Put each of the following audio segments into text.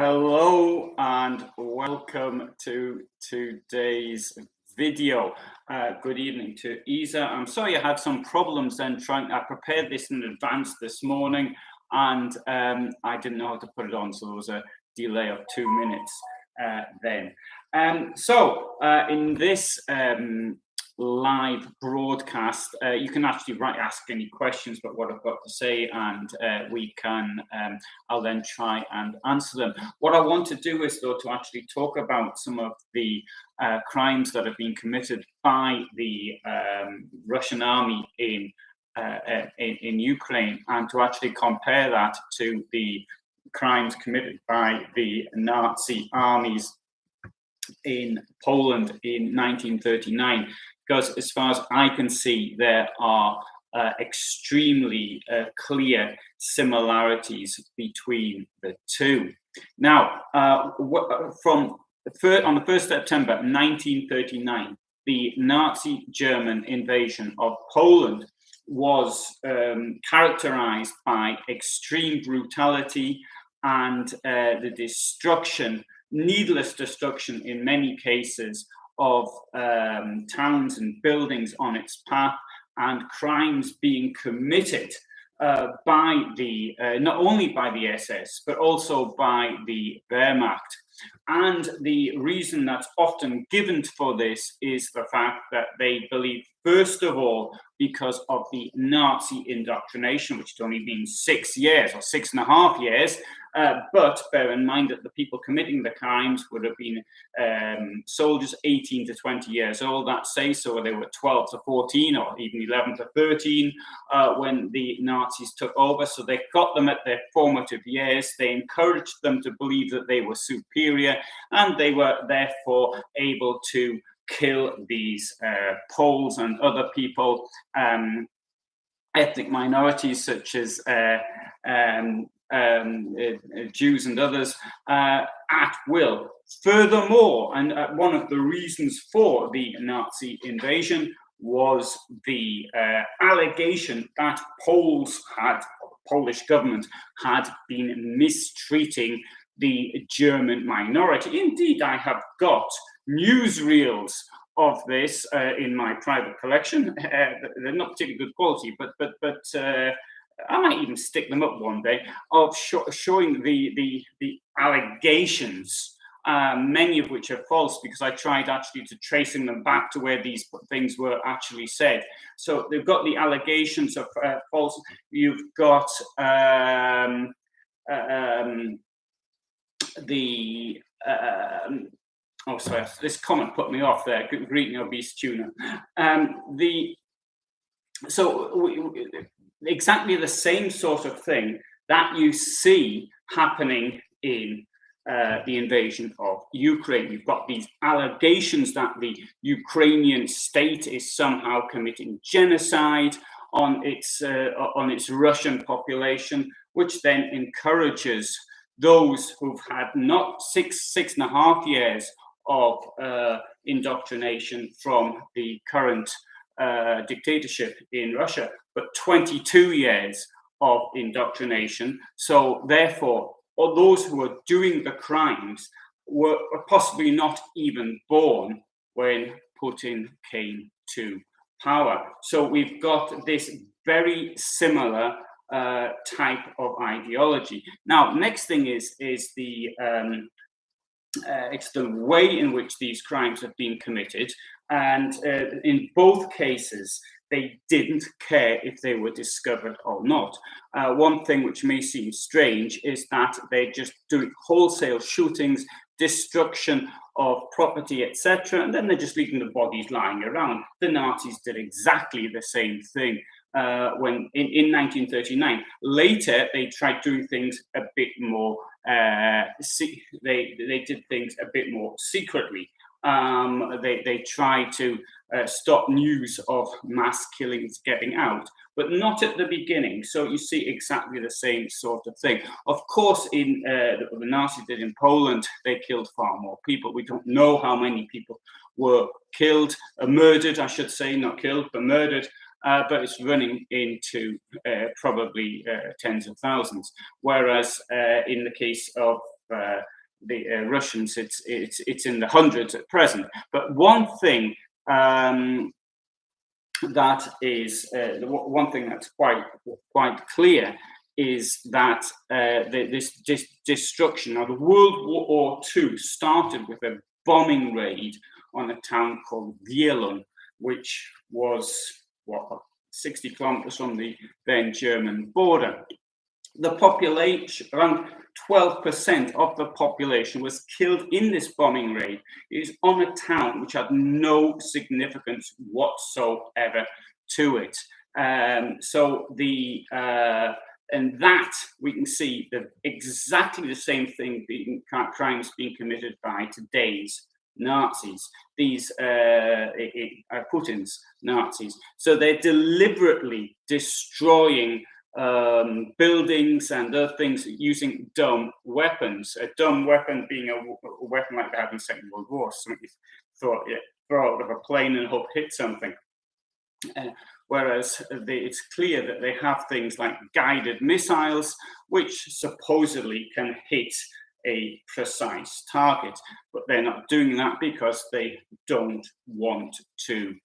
Hello and welcome to today's video. Good evening to Isa. I'm sorry I had some problems then I prepared this in advance this morning and I didn't know how to put it on, so there was a delay of 2 minutes then. In this live broadcast, you can actually ask any questions about what I've got to say, and I'll then try and answer them. What I want to do is, though, to actually talk about some of the crimes that have been committed by the Russian army in Ukraine, and to actually compare that to the crimes committed by the Nazi armies in Poland in 1939. Because as far as I can see, there are extremely clear similarities between the two. Now, on the 1st of September 1939, the Nazi German invasion of Poland was characterized by extreme brutality and the destruction, needless destruction in many cases, of towns and buildings on its path, and crimes being committed by the not only by the SS but also by the Wehrmacht. And the reason that's often given for this is the fact that they believe, first of all, because of the Nazi indoctrination, which had only been 6 years or 6.5 years. But bear in mind that the people committing the crimes would have been soldiers 18 to 20 years old, that say, so they were 12 to 14 or even 11 to 13 when the Nazis took over. So they got them at their formative years. They encouraged them to believe that they were superior, and they were therefore able to kill these Poles and other people, ethnic minorities such as Jews and others, at will. Furthermore, and one of the reasons for the Nazi invasion was the allegation that the Polish government had been mistreating the German minority. Indeed, I have got newsreels of this in my private collection. They're not particularly good quality, but I might even stick them up one day, of showing the allegations, many of which are false, because I tried actually to tracing them back to where these things were actually said. So they've got the allegations of false. You've got sorry, this comment put me off there. Greeting, obese tuna. Exactly the same sort of thing that you see happening in the invasion of Ukraine. You've got these allegations that the Ukrainian state is somehow committing genocide on its Russian population, which then encourages those who've had not 6.5 years of indoctrination from the current dictatorship in Russia, but 22 years of indoctrination. So therefore, all those who were doing the crimes were possibly not even born when Putin came to power. So we've got this very similar type of ideology. Now, next thing is the it's the way in which these crimes have been committed, and in both cases they didn't care if they were discovered or not. One thing which may seem strange is that they're just doing wholesale shootings, destruction of property, etc., and then they're just leaving the bodies lying around. The Nazis did exactly the same thing when in 1939. Later, they tried doing things a bit more. They did things a bit more secretly. They tried to stop news of mass killings getting out, but not at the beginning. So you see exactly the same sort of thing. Of course, in the Nazis did in Poland, they killed far more people. We don't know how many people were killed, murdered, I should say, not killed, but murdered. But it's running into probably tens of thousands. Whereas in the case of the Russians. It's in the hundreds at present. But one thing that is one thing that's quite clear is that this destruction. Now, the World War II started with a bombing raid on a town called Wielun, which was 60 kilometers from the then German border. The population, around 12% of the population, was killed in this bombing raid. It is on a town which had no significance whatsoever to it. And that we can see exactly the same thing crimes being committed by today's Nazis, these Putin's Nazis. So they're deliberately destroying buildings and other things using dumb weapons. A dumb weapon being a weapon like they had in the Second World War, something you throw out of a plane and hope hit something. Whereas it's clear that they have things like guided missiles, which supposedly can hit a precise target, but they're not doing that because they don't want to.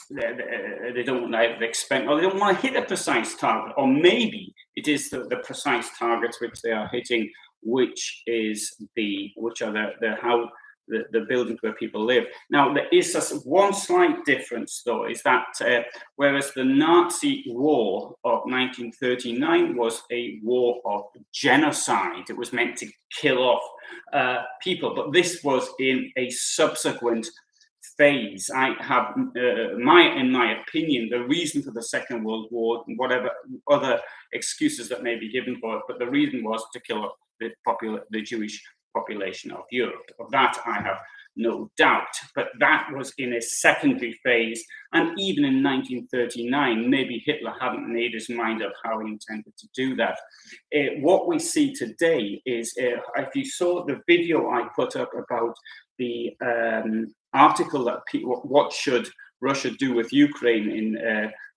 They don't want to expend, or they don't want to hit a precise target, or maybe it is the precise targets which they are hitting, which are the buildings where people live. Now, there is one slight difference, though, is that whereas the Nazi war of 1939 was a war of genocide, it was meant to kill off people, but this was in a subsequent phase. I have, in my opinion, the reason for the Second World War, and whatever other excuses that may be given for it, but the reason was to kill off the Jewish population of Europe. Of that, I have no doubt. But that was in a secondary phase, and even in 1939, maybe Hitler hadn't made his mind up how he intended to do that. What we see today is, if you saw the video I put up about the article that what should Russia do with Ukraine in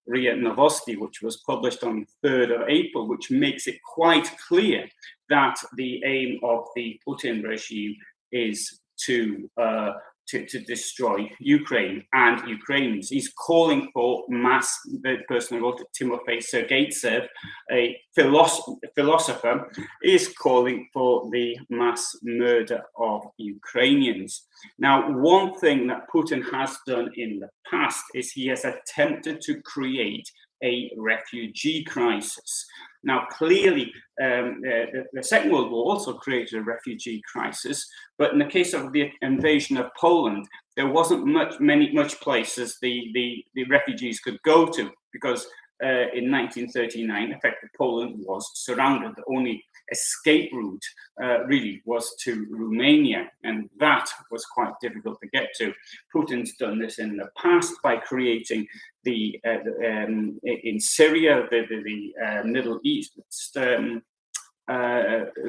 RIA Novosti, which was published on 3rd of April, which makes it quite clear that the aim of the Putin regime is to destroy Ukraine and Ukrainians. He's calling for mass. The person who wrote it, Timofey Sergeytsev, a philosopher, is calling for the mass murder of Ukrainians. Now, one thing that Putin has done in the past is he has attempted to create a refugee crisis. Now, clearly, the Second World War also created a refugee crisis, but in the case of the invasion of Poland, there wasn't much places the refugees could go to, because in 1939, effectively, Poland was surrounded. The only escape route really was to Romania, and that was quite difficult to get to. Putin's done this in the past by creating in Syria, the Middle East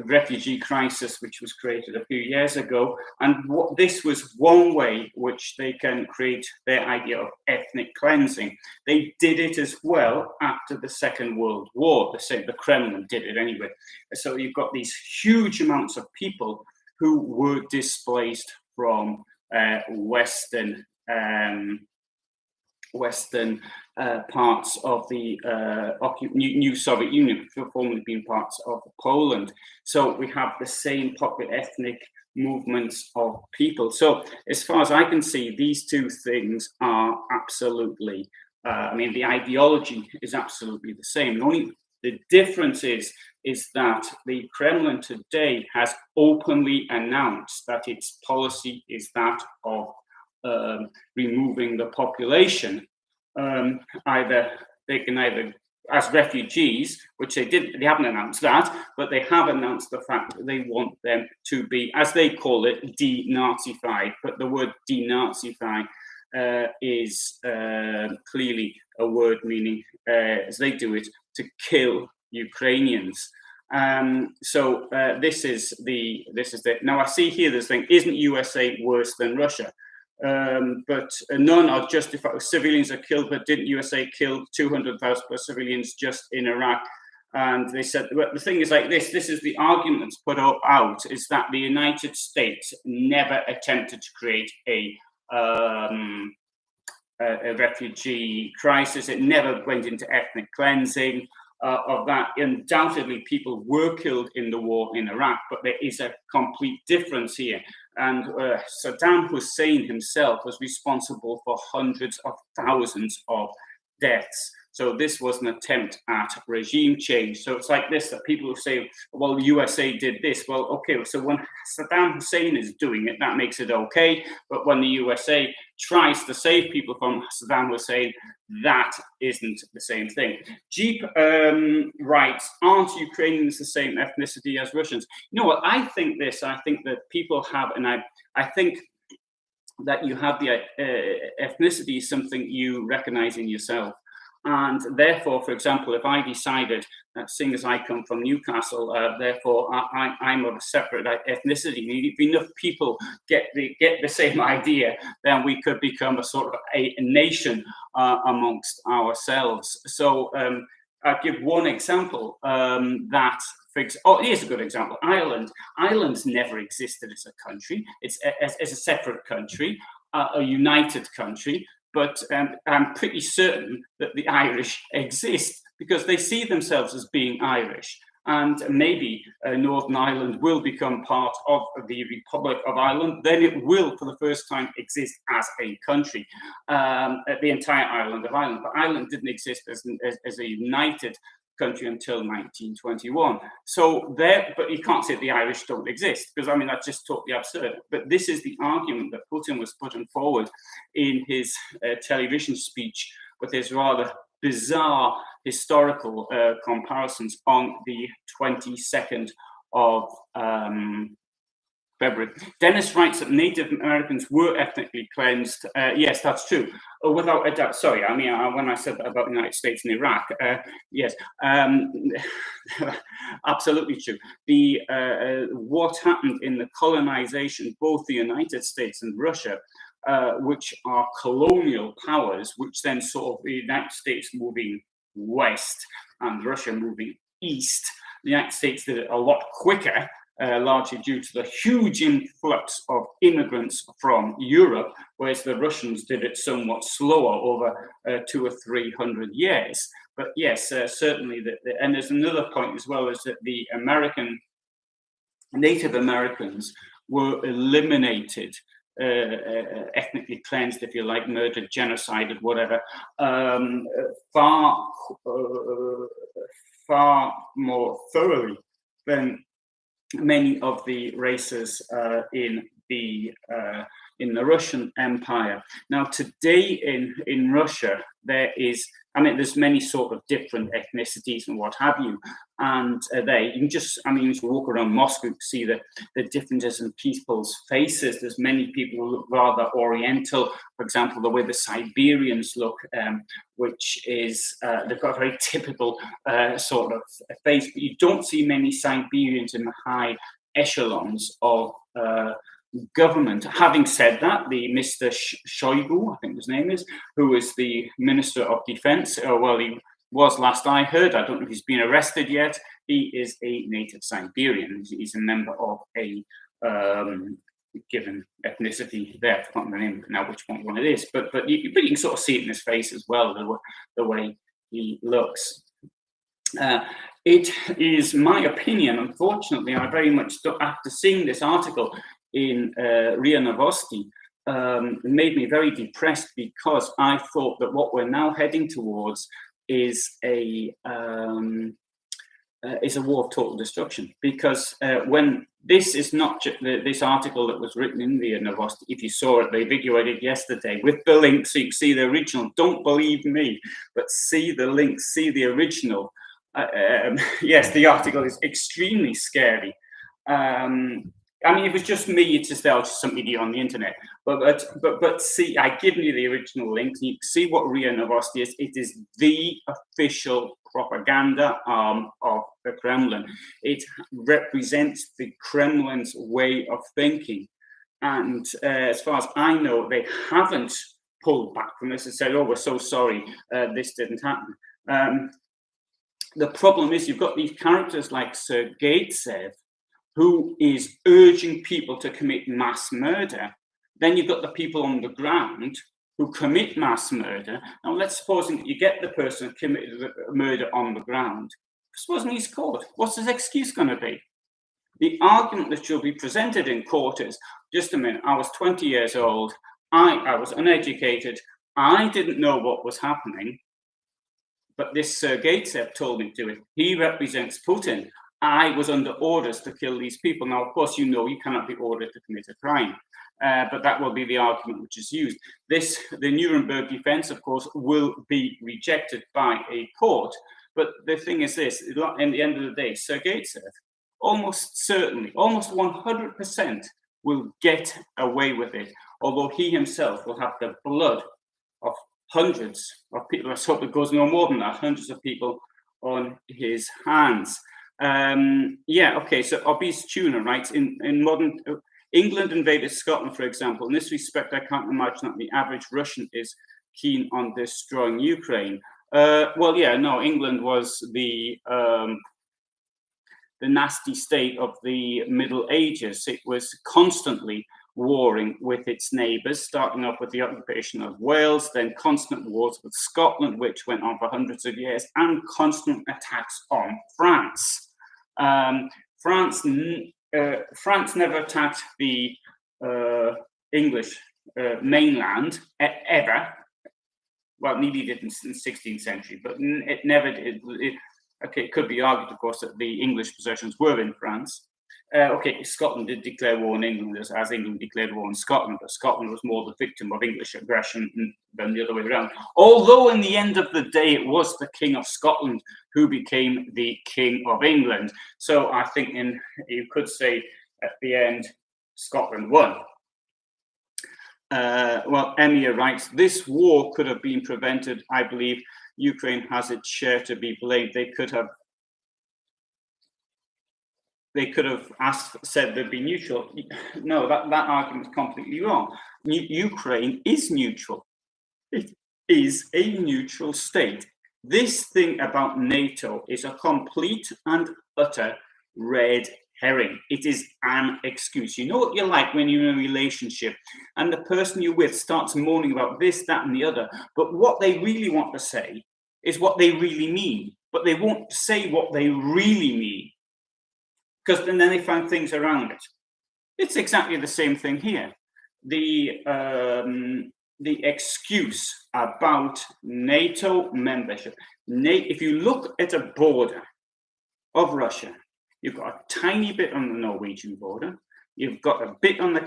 refugee crisis, which was created a few years ago. And this was one way which they can create their idea of ethnic cleansing. They did it as well after the Second World War. The Kremlin did it anyway. So you've got these huge amounts of people who were displaced from Western parts of the new Soviet Union, formerly being parts of Poland. So we have the same popular ethnic movements of people. So as far as I can see, these two things are absolutely, the ideology is absolutely the same. The difference is that the Kremlin today has openly announced that its policy is that of removing the population, either as refugees, which they haven't announced that, but they have announced the fact that they want them to be, as they call it, denazified. But the word denazify is clearly a word meaning, as they do it, to kill Ukrainians. So this is the. Now I see here this thing: isn't USA worse than Russia? But none are justified. Civilians are killed, but didn't USA kill 200,000 civilians just in Iraq? And they said, well, the thing is like this is the argument that's put out, is that the United States never attempted to create a refugee crisis. It never went into ethnic cleansing of that. Undoubtedly, people were killed in the war in Iraq, but there is a complete difference here. And Saddam Hussein himself was responsible for hundreds of thousands of deaths. So this was an attempt at regime change. So it's like this, that people say, well, the USA did this. Well, okay, so when Saddam Hussein is doing it, that makes it okay. But when the USA tries to save people from Saddam Hussein, that isn't the same thing. Jeep writes, aren't Ukrainians the same ethnicity as Russians? You know what, I think that people have, and I think that you have the ethnicity is something you recognize in yourself. And therefore, for example, if I decided that seeing as I come from Newcastle, therefore I'm of a separate ethnicity, if enough people get the same idea, then we could become a sort of a nation amongst ourselves. So I'll give one example here's a good example. Ireland. Ireland's never existed as a country. It's as a separate country, a united country. But I'm pretty certain that the Irish exist because they see themselves as being Irish. And maybe Northern Ireland will become part of the Republic of Ireland. Then it will, for the first time, exist as a country, the entire island of Ireland. But Ireland didn't exist as a united country until 1921. So but you can't say the Irish don't exist, because I mean that's just totally absurd. But this is the argument that Putin was putting forward in his television speech with his rather bizarre historical comparisons on the 22nd of February. Dennis writes that Native Americans were ethnically cleansed. Yes, that's true. Without a doubt. Sorry, I mean, when I said that about the United States and Iraq, yes, absolutely true. What happened in the colonization, both the United States and Russia, which are colonial powers, which then saw the United States moving west and Russia moving east. The United States did it a lot quicker, largely due to the huge influx of immigrants from Europe, whereas the Russians did it somewhat slower over 200 or 300 years. But yes, certainly, and there's another point as well, is that the Native Americans were eliminated, ethnically cleansed, if you like, murdered, genocided, whatever, far more thoroughly than many of the races in the Russian Empire. Now, today in Russia, there's many sort of different ethnicities and what have you. And you can walk around Moscow to see the differences in people's faces. There's many people who look rather Oriental. For example, the way the Siberians look, which is, they've got a very typical sort of face. But you don't see many Siberians in the high echelons of government. Having said that, the Mr. Shoigu, I think his name is, who is the Minister of Defense, he was last I heard, I don't know if he's been arrested yet, he is a native Siberian. He's a member of a given ethnicity there. I've forgotten the name now, which one it is, but you can sort of see it in his face as well, the way he looks. It is my opinion, unfortunately, I very much, after seeing this article in RIA Novosti, it made me very depressed, because I thought that what we're now heading towards is a war of total destruction. Because when this is not just this article that was written in RIA Novosti, if you saw it, they videoed it yesterday with the link, so you can see the original. Don't believe me, but see the link, see the original. Yes, the article is extremely scary. I mean, if it was just me, it's just some idiot on the internet. But see, I've given you the original link. You can see what RIA Novosti is. It is the official propaganda arm of the Kremlin. It represents the Kremlin's way of thinking. And as far as I know, they haven't pulled back from this and said, "Oh, we're so sorry, this didn't happen." the problem is you've got these characters like Sir Gatesev, who is urging people to commit mass murder. Then you've got the people on the ground who commit mass murder. Now, let's suppose you get the person who committed a murder on the ground. Supposing he's caught, what's his excuse going to be? The argument that should be presented in court is, just a minute, I was 20 years old, I was uneducated, I didn't know what was happening, but this Sir Gatesev told me to do it. He represents Putin. I was under orders to kill these people. Now, of course, you cannot be ordered to commit a crime, but that will be the argument which is used. The Nuremberg defense, of course, will be rejected by a court. But the thing is this, in the end of the day, Sir Gatesev, almost certainly, almost 100% will get away with it, although he himself will have the blood of hundreds of people. Let's hope it goes no more than that, hundreds of people on his hands. So Obese Tuna writes, in modern England invaded Scotland, for example. In this respect, I can't imagine that the average Russian is keen on destroying Ukraine. England was the nasty state of the Middle Ages. It was constantly warring with its neighbours, starting off with the occupation of Wales, then constant wars with Scotland, which went on for hundreds of years, and constant attacks on France. France never attacked the English mainland ever. Well, nearly did in the 16th century, but it never did. It could be argued, of course, that the English possessions were in France. Scotland did declare war on England as England declared war on Scotland, but Scotland was more the victim of English aggression than the other way around. Although in the end of the day, it was the King of Scotland who became the King of England. So I think you could say at the end, Scotland won. Emir writes, this war could have been prevented. I believe Ukraine has its share to be blamed. They could have said they'd be neutral. No, that argument is completely wrong. Ukraine is neutral. It is a neutral state. This thing about NATO is a complete and utter red herring. It is an excuse. You know what you're like when you're in a relationship and the person you're with starts moaning about this, that, and the other, but what they really want to say is what they really mean, but they won't say what they really mean, because then they find things around it. It's exactly the same thing here. The excuse about NATO membership. If you look at a border of Russia, you've got a tiny bit on the Norwegian border. You've got a bit on the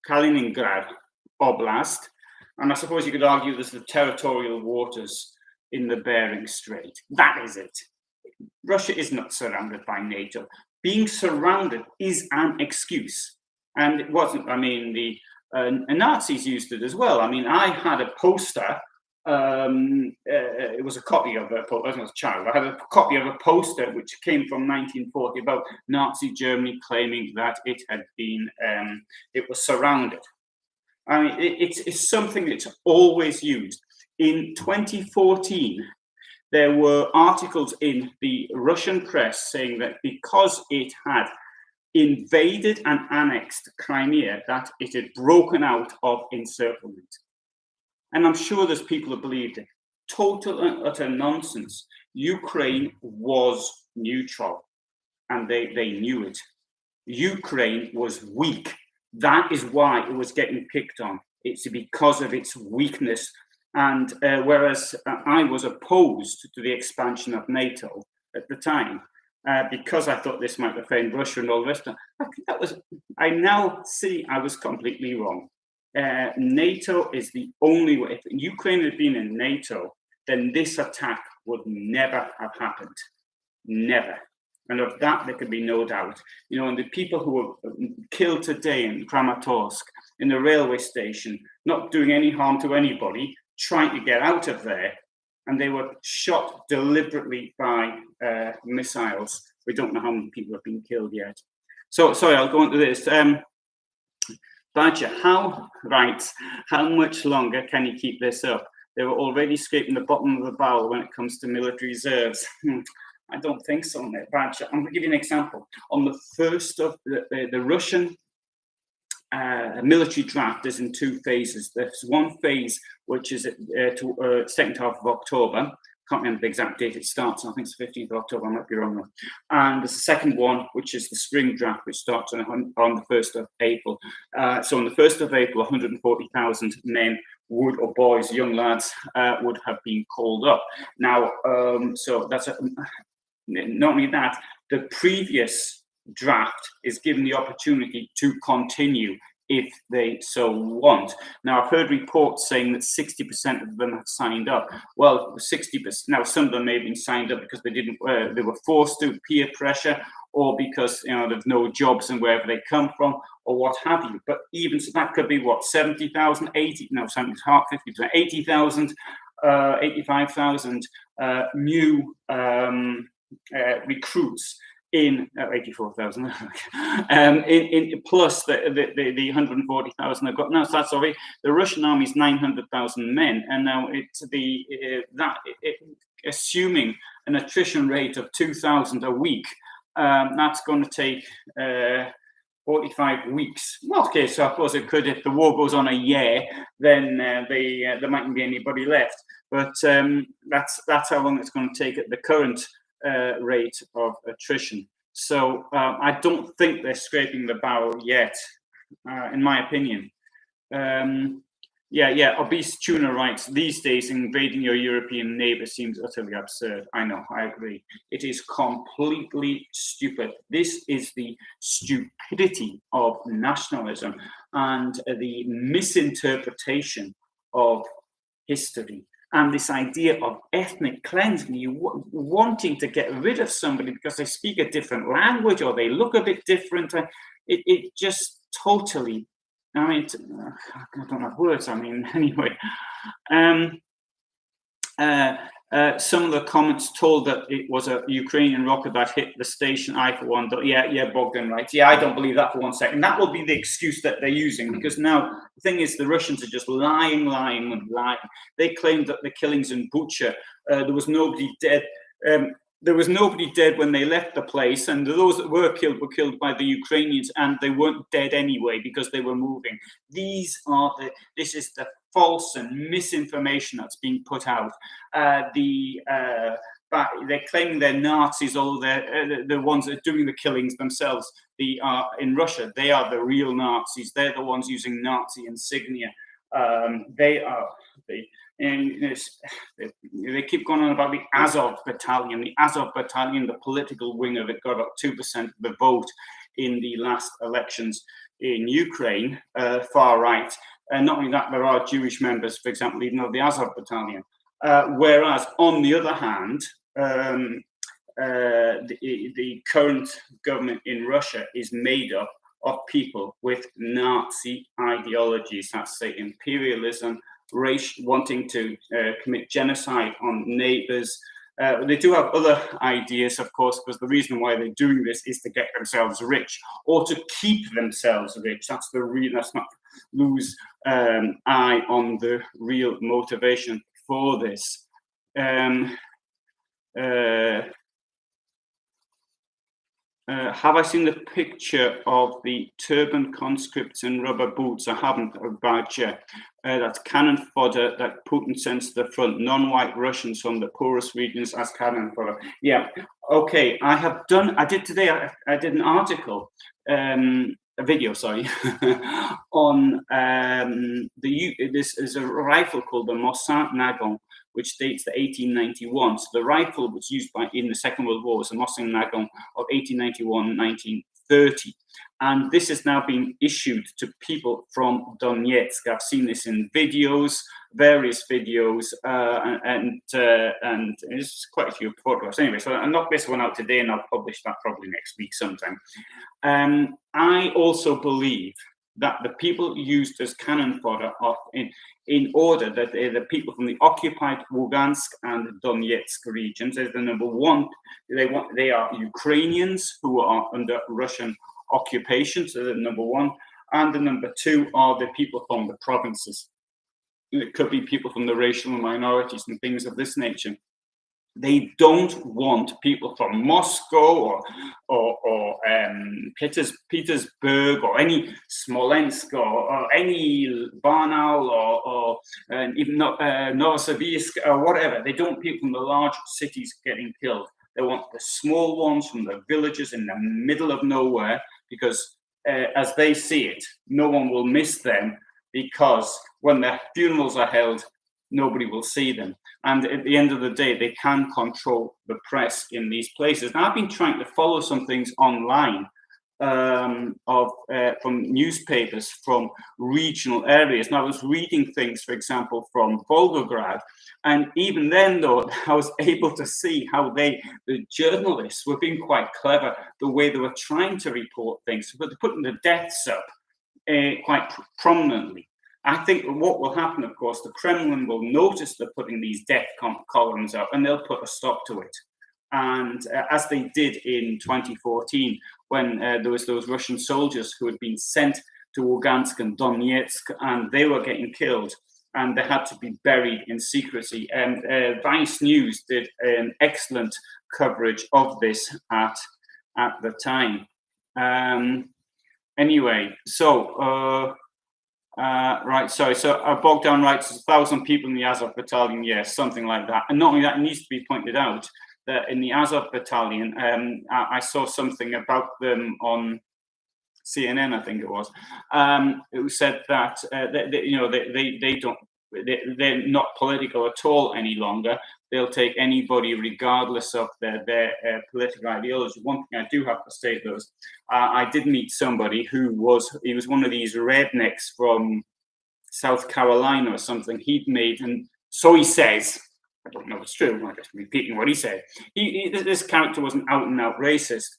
Kaliningrad Oblast. And I suppose you could argue there's the territorial waters in the Bering Strait. That is it. Russia is not surrounded by NATO. Being surrounded is an excuse. And it wasn't, the Nazis used it as well. I had a poster. It was a copy of I was a child. I had a copy of a poster which came from 1940 about Nazi Germany claiming that it had been, it was surrounded. It's something that's always used. In 2014, there were articles in the Russian press saying that because it had invaded and annexed Crimea, that it had broken out of encirclement. And I'm sure there's people who believed it. Total and utter nonsense. Ukraine was neutral, and they knew it. Ukraine was weak. That is why it was getting picked on. It's because of its weakness. And whereas I was opposed to the expansion of NATO at the time, because I thought this might offend Russia and all the rest of it, I now see I was completely wrong. NATO is the only way. If Ukraine had been in NATO, then this attack would never have happened. Never. And of that, there can be no doubt. And the people who were killed today in Kramatorsk, in the railway station, not doing any harm to anybody, trying to get out of there, and they were shot deliberately by missiles. We don't know how many people have been killed yet. So, sorry, I'll go on to this. Badger, how much longer can you keep this up? they were already scraping the bottom of the barrel when it comes to military reserves. I don't think so, mate. I'm going to give you an example. On the first of the Russian military draft is in two phases. There's one phase which is second half of October. Can't remember the exact date it starts. I think it's 15th of October. I might be wrong. And the second one, which is the spring draft, which starts on the 1st of April. So on the 1st of April, 140,000 men or boys, young lads, would have been called up. Now, so that's not only that, the previous draft is given the opportunity to continue if they so want. Now, I've heard reports saying that 60% of them have signed up. Well, 60%. Now, some of them may have been signed up because they were forced to, peer pressure, or because there's no jobs and wherever they come from, or what have you. But even so, that could be what 70,000, 80. No, something's hard. 50%, 80,000, 85,000 new recruits in 84,000 in plus the 140,000 they've got now. So that's already, the Russian army is 900,000 men, and now it's assuming an attrition rate of 2,000 a week, that's going to take 45 weeks. Well, okay, so I suppose it could, if the war goes on a year, then there mightn't be anybody left. But that's how long it's going to take at the current rate of attrition. So I don't think they're scraping the barrel yet, in my opinion. Obese Tuna writes, these days invading your European neighbour seems utterly absurd. I know, I agree. It is completely stupid. This is the stupidity of nationalism and the misinterpretation of history. And this idea of ethnic cleansing, you wanting to get rid of somebody because they speak a different language or they look a bit different, it just totally, I mean, I don't have words, I mean, anyway. Some of the comments told that it was a Ukrainian rocket that hit the station. I, for one, Bogdan writes. Yeah, I don't believe that for 1 second. That will be the excuse that they're using, because now the thing is, the Russians are just lying. They claimed that the killings in Bucha, there was nobody dead. There was nobody dead when they left the place, and those that were killed by the Ukrainians, and they weren't dead anyway because they were moving. This is the false and misinformation that's being put out. They're claiming they're Nazis, although they're the ones that are doing the killings themselves. In Russia, they are the real Nazis. They're the ones using Nazi insignia. They keep going on about the Azov battalion. The Azov battalion, the political wing of it, got about 2% of the vote in the last elections in Ukraine, far right. And not only that, there are Jewish members, for example, even of the Azov battalion. Whereas, on the other hand, the current government in Russia is made up of people with Nazi ideologies. That's, say, imperialism, race, wanting to commit genocide on neighbors. They do have other ideas, of course, because the reason why they're doing this is to get themselves rich or to keep themselves rich. That's the real. Let's not lose eye on the real motivation for this. Have I seen the picture of the turban conscripts in rubber boots? I haven't, about yet. That's cannon fodder that Putin sends to the front. Non-white Russians from the poorest regions as cannon fodder. Yeah, okay. I did today. I did an article, a video, sorry, on this is a rifle called the Mosin Nagant, which dates to 1891. So the rifle was used in the Second World War was the Mosin Nagant of 1891-1930. And this has now been issued to people from Donetsk. I've seen this in videos, various videos, and there's quite a few photographs. Anyway, so I'll knock this one out today, and I'll publish that probably next week sometime. I also believe that the people used as cannon fodder are in order that they're the people from the occupied Lugansk and Donetsk regions. They're the number one. They are Ukrainians who are under Russian occupation, so they're number one. And the number two are the people from the provinces. it could be people from the racial minorities and things of this nature. They don't want people from Moscow or Petersburg or any Smolensk or any Barnaul or even Novosibirsk or whatever. They don't want people from the large cities getting killed. They want the small ones from the villages in the middle of nowhere, because as they see it, no one will miss them, because when their funerals are held, nobody will see them. And at the end of the day, they can control the press in these places. Now, I've been trying to follow some things online from newspapers from regional areas. Now, I was reading things, for example, from Volgograd, and even then, though, I was able to see how the journalists were being quite clever, the way they were trying to report things, but they're putting the deaths up quite prominently. I think what will happen, of course, the Kremlin will notice they're putting these death columns up, and they'll put a stop to it. And as they did in 2014, when there was those Russian soldiers who had been sent to Lugansk and Donetsk, and they were getting killed, and they had to be buried in secrecy. And Vice News did an excellent coverage of this at the time. Anyway, so. Right, sorry. So Bogdan writes 1,000 people in the Azov battalion. Yes, something like that. And not only that, it needs to be pointed out that in the Azov battalion, I saw something about them on CNN, I think it was. It said that they're not political at all any longer. They'll take anybody regardless of their political ideology. One thing I do have to say, though, is I did meet somebody who was one of these rednecks from South Carolina or something. He'd made, and so he says, I don't know if it's true, I'm just repeating what he said. This character was an out-and-out racist,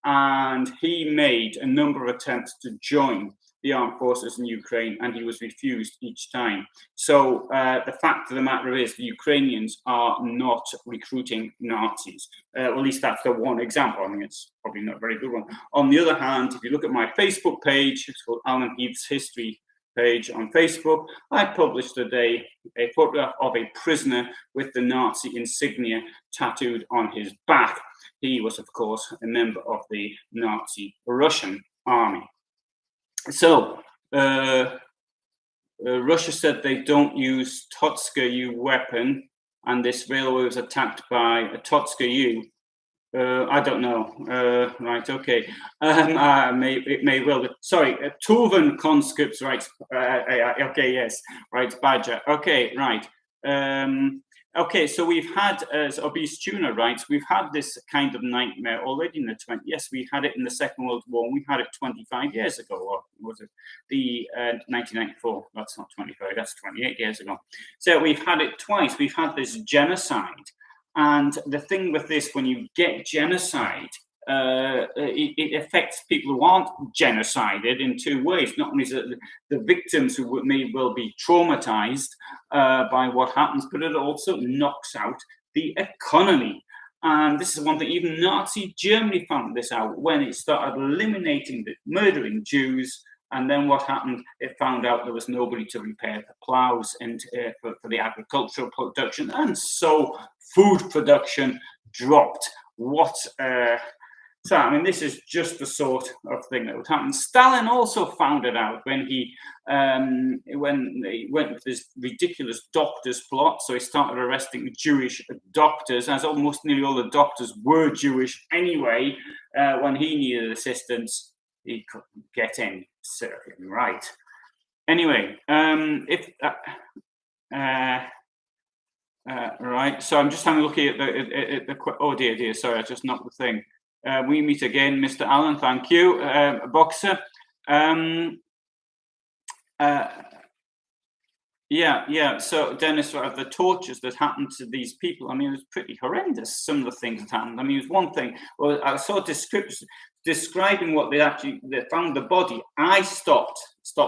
and he made a number of attempts to join the armed forces in Ukraine, and he was refused each time. So the fact of the matter is the Ukrainians are not recruiting Nazis. At least that's the one example. I mean, it's probably not a very good one. On the other hand, if you look at my Facebook page, it's called Alan Heath's History page on Facebook, I published today a photograph of a prisoner with the Nazi insignia tattooed on his back. He was, of course, a member of the Nazi Russian army. So, Russia said they don't use Totska-U weapon, and this railway was attacked by a Totska-U. I don't know. Right, okay. It may well be. Sorry, Tuvan conscripts, right? Okay, yes. Right, Badger. Okay, right. Okay, so we've had, as Obese Tuna writes, we've had this kind of nightmare already in the 20s. Yes, we had it in the Second World War, and we had it 25 years ago, or was it the 1994? That's not 25, that's 28 years ago. So we've had it twice. We've had this genocide. And the thing with this, when you get genocide, it affects people who aren't genocided in two ways. Not only is it the victims who may well be traumatized by what happens, but it also knocks out the economy. And this is one thing, even Nazi Germany found this out when it started eliminating, murdering Jews. And then what happened? It found out there was nobody to repair the plows and for the agricultural production, and so food production dropped. So, I mean, this is just the sort of thing that would happen. Stalin also found it out when he went with this ridiculous doctors plot. So he started arresting Jewish doctors, as almost nearly all the doctors were Jewish anyway. When he needed assistance, he couldn't get any. Certainly right. Anyway, right. So I'm just having a look at the oh dear. Sorry, I just knocked the thing. We meet again, Mr. Allen. Thank you, Boxer. Yeah. So Dennis, the tortures that happened to these people, I mean, it was pretty horrendous. Some of the things that happened. I mean, it was one thing. Well, I saw describing what they found the body. I stopped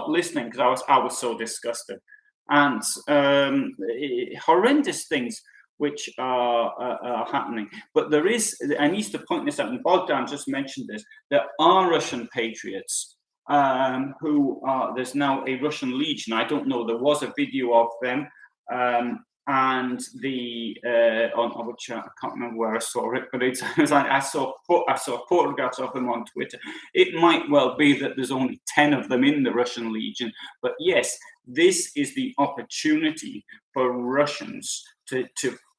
listening because I was so disgusted, and horrendous things which are happening. But I need to point this out, and Bogdan just mentioned this. There are Russian patriots who are, there's now a Russian legion. I don't know, there was a video of them, and the on which I can't remember where I saw it, but it's I saw photographs of them on Twitter. It might well be that there's only 10 of them in the Russian legion, but yes, this is the opportunity for Russians to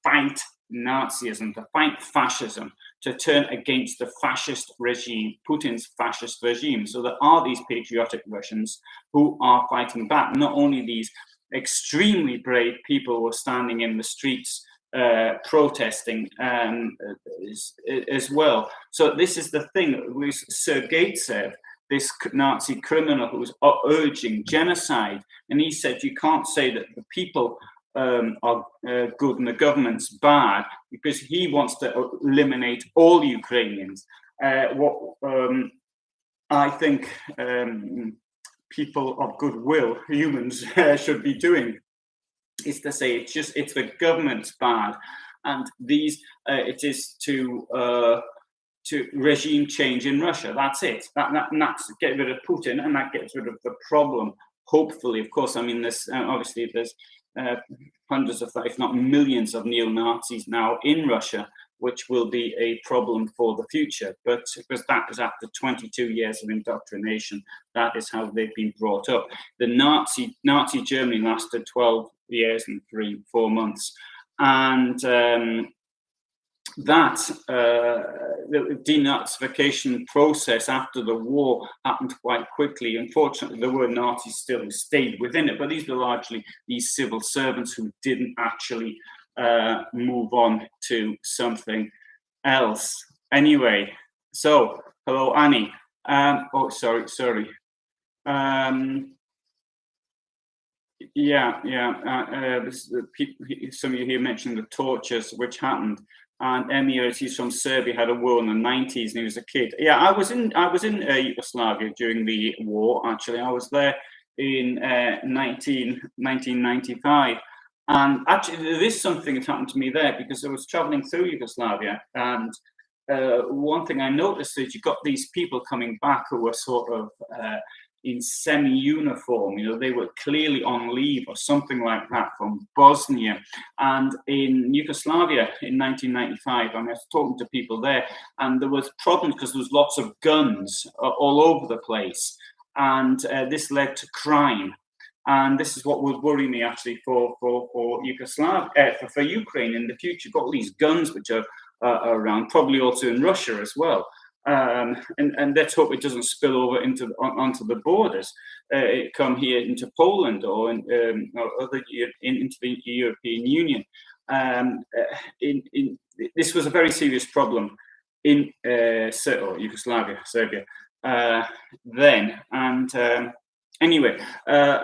fight Nazism, to fight fascism, to turn against the fascist regime, Putin's fascist regime. So there are these patriotic Russians who are fighting back. Not only these extremely brave people who are standing in the streets protesting as well. So this is the thing with Sergeytsev, this Nazi criminal who was urging genocide, and he said you can't say that the people are good and the government's bad, because he wants to eliminate all Ukrainians. I think people of goodwill, humans, should be doing is to say it's the government's bad, and these it is to regime change in Russia. That's it. That's get rid of Putin, and that gets rid of the problem. Hopefully, of course. I mean, there's obviously there's hundreds of, if not millions, of neo-Nazis now in Russia, which will be a problem for the future. But because that is after 22 years of indoctrination, that is how they've been brought up. The Nazi Germany lasted 12 years and 4 months, and the denazification process after the war happened quite quickly. Unfortunately, there were Nazis still who stayed within it, but these were largely these civil servants who didn't actually move on to something else. Anyway, so hello, Annie. Sorry. Some of you here mentioned the tortures which happened. And Emir, he's from Serbia, had a war in the 90s, and he was a kid. Yeah, I was in Yugoslavia during the war. Actually, I was there in 1995. And actually, there is something that happened to me there, because I was traveling through Yugoslavia, and one thing I noticed is you got these people coming back who were sort of in semi-uniform. You know, they were clearly on leave or something like that from Bosnia. And in Yugoslavia in 1995, I was talking to people there, and there was problems because there was lots of guns all over the place, and this led to crime. And this is what would worry me actually for Yugoslavia, for Ukraine in the future. You've got all these guns which are around, probably also in Russia as well. And let's hope it doesn't spill over onto the borders, come here into Poland or into the European Union. This was a very serious problem in Yugoslavia, Serbia, then. And anyway,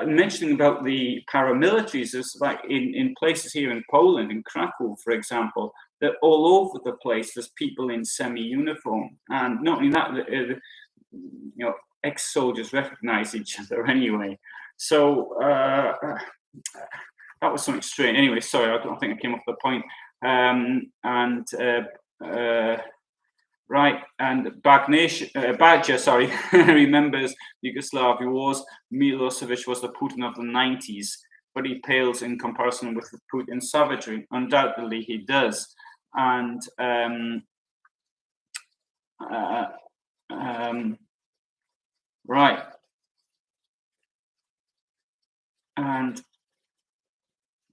mentioning about the paramilitaries, is like in places here in Poland, in Krakow, for example, that all over the place there's people in semi-uniform, and not only that, ex-soldiers recognize each other anyway. So that was something strange. Anyway, sorry, I don't think I came off the point. Right, and Badger, remembers Yugoslavia wars. Milosevic was the Putin of the 90s, but he pales in comparison with Putin's savagery. Undoubtedly, he does. And right, and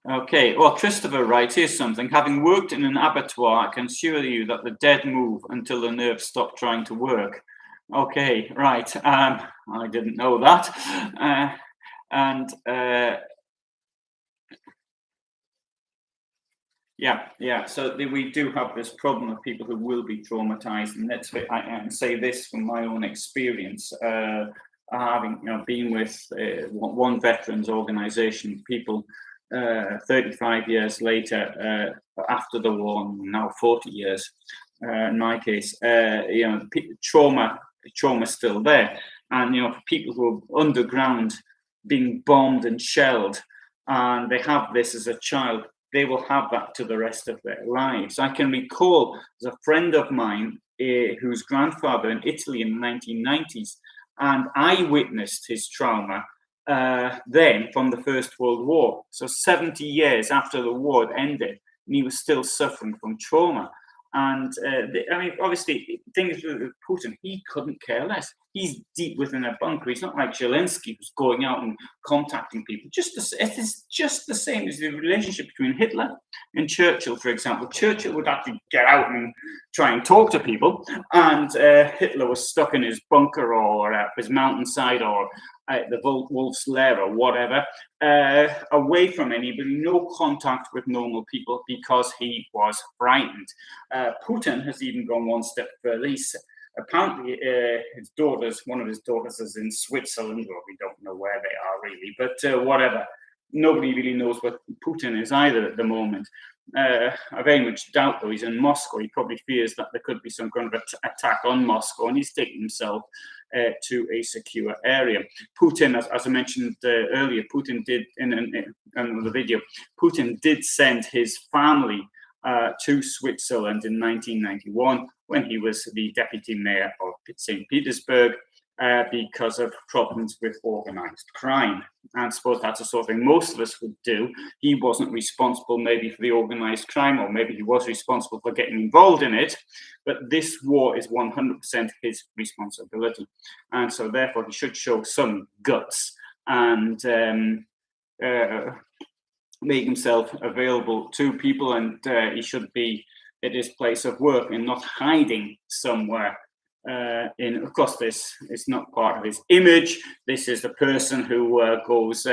okay, well, Christopher writes, here's something. Having worked in an abattoir, I can assure you that the dead move until the nerves stop trying to work. Okay, right. I didn't know that. Yeah. So we do have this problem of people who will be traumatized, and I can say this from my own experience. Having been with one veterans organization, people 35 years later, after the war, now 40 years, in my case, trauma still there, and for people who are underground, being bombed and shelled, and they have this as a child, they will have that to the rest of their lives. I can recall there's a friend of mine whose grandfather in Italy in the 1990s And I witnessed his trauma then from the First World War. So 70 years after the war had ended, and he was still suffering from trauma. And I mean, obviously, things with Putin, he couldn't care less. He's deep within a bunker. He's not like Zelensky, who's going out and contacting people. It is just the same as the relationship between Hitler and Churchill, for example. Churchill would actually get out and try and talk to people, and Hitler was stuck in his bunker or his mountainside or the Wolf's Lair or whatever, away from anybody, no contact with normal people because he was frightened. Putin has even gone one step further. Apparently, one of his daughters is in Switzerland, or we don't know where they are really, but whatever. Nobody really knows what Putin is either at the moment. I very much doubt, though, he's in Moscow. He probably fears that there could be some kind of attack on Moscow, and he's taking himself to a secure area. Putin, as I mentioned earlier, Putin did, in another video, Putin did send his family to Switzerland in 1991 when he was the deputy mayor of St. Petersburg because of problems with organized crime. And I suppose that's the sort of thing most of us would do. He wasn't responsible maybe for the organized crime, or maybe he was responsible for getting involved in it, but this war is 100% his responsibility. And so therefore he should show some guts and make himself available to people, and he should be at his place of work and not hiding somewhere. Of course, this is not part of his image. This is the person who goes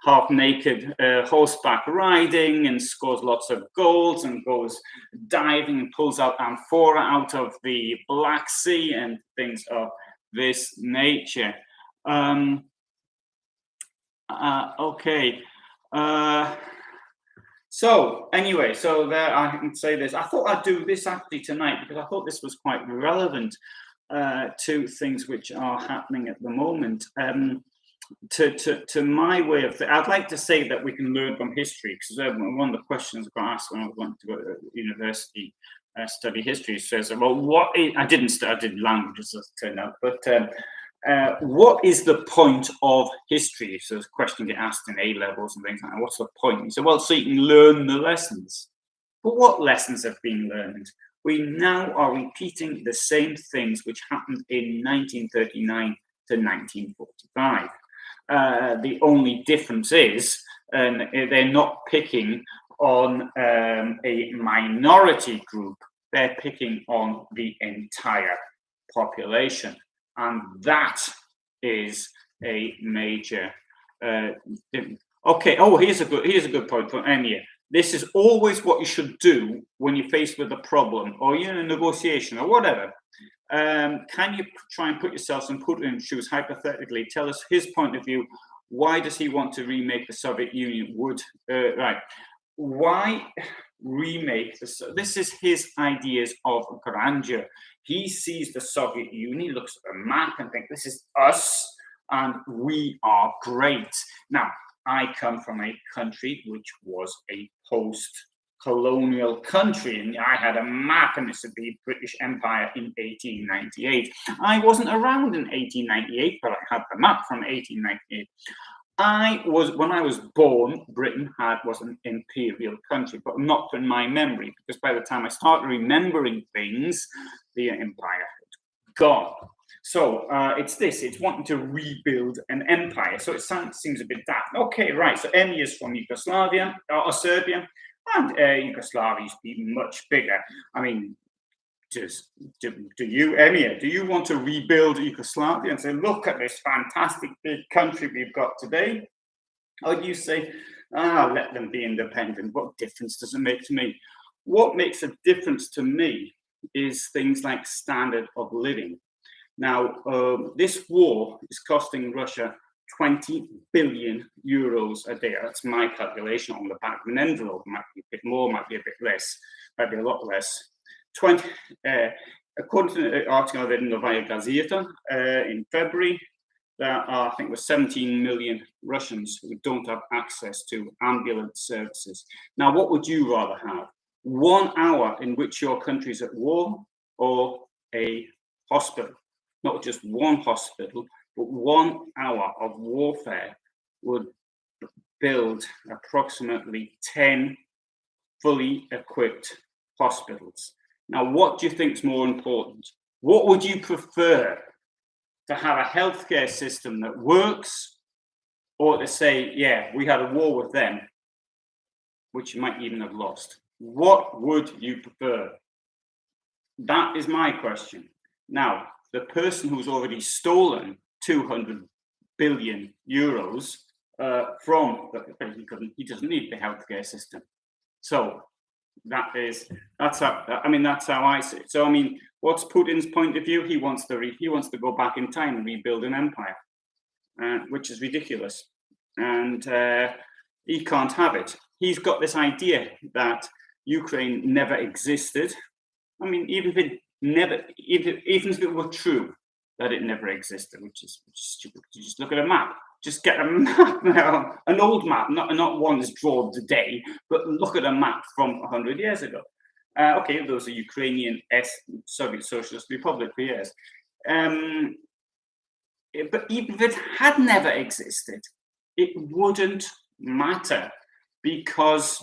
half naked horseback riding and scores lots of goals and goes diving and pulls out amphora out of the Black Sea and things of this nature. Okay. So anyway, so there I can say this. I thought I'd do this actually tonight because I thought this was quite relevant to things which are happening at the moment. To my way of I'd like to say that we can learn from history, because one of the questions I got asked when I went to go to university study history says, well, I did languages as it turned out, but what is the point of history? So this question get asked in A levels and things like that. What's the point? You say, well, so you can learn the lessons. But what lessons have been learned? We now are repeating the same things which happened in 1939 to 1945. The only difference is they're not picking on a minority group. They're picking on the entire population. And that is a major. Okay. Oh, here's a good point for Enya. This is always what you should do when you're faced with a problem, or you're in a negotiation, or whatever. Can you try and put yourself in Putin's shoes, hypothetically? Tell us his point of view. Why does he want to remake the Soviet Union? Why remake this is his ideas of grandeur. He sees the Soviet Union, looks at the map and thinks, this is us and we are great. Now, I come from a country which was a post-colonial country, and I had a map, and it's the British Empire in 1898. I wasn't around in 1898, but I had the map from 1898. When I was born, Britain was an imperial country, but not in my memory, because by the time I started remembering things, the empire had gone. So it's wanting to rebuild an empire. So it seems a bit daft. Okay, right. So Enya is from Yugoslavia or Serbia, and Yugoslavia used to be much bigger. I mean, do you, Enya, do you want to rebuild Yugoslavia and say, look at this fantastic big country we've got today? Or do you say, let them be independent? What difference does it make to me? What makes a difference to me is things like standard of living. Now, this war is costing Russia 20 billion euros a day. That's my calculation on the back of an envelope. Might be a bit more, might be a bit less, might be a lot less. According to the article I read in Novaya Gazeta in February, there are, I think, it was 17 million Russians who don't have access to ambulance services. Now, what would you rather have? 1 hour in which your country is at war, or a hospital? not just one hospital, but 1 hour of warfare would build approximately 10 fully equipped hospitals. Now, what do you think is more important? What would you prefer? To have a healthcare system that works, or to say, yeah, we had a war with them, which you might even have lost? What would you prefer? That is my question. Now, the person who's already stolen 200 billion euros he doesn't need the healthcare system. So that's how I see it. So I mean, what's Putin's point of view? He wants to go back in time and rebuild an empire, which is ridiculous, and he can't have it. He's got this idea that Ukraine never existed. I mean, even if it were true that it never existed, which is stupid. You just look at a map. Just get a map now, an old map, not one that's drawn today, but look at a map from 100 years ago. Okay, those are Ukrainian Soviet Socialist Republic for years. But even if it had never existed, it wouldn't matter, because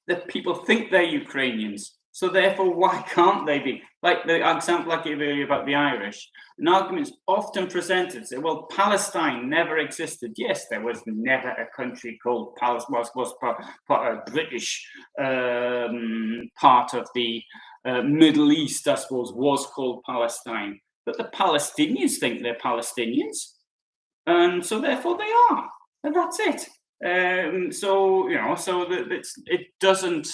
the people think they're Ukrainians. So therefore, why can't they be? Like the example I gave earlier about the Irish, an argument is often presented, say, well, Palestine never existed. Yes, there was never a country called Palestine, was part of British part of the Middle East, I suppose, was called Palestine. But the Palestinians think they're Palestinians, and so therefore they are, and that's it. It doesn't.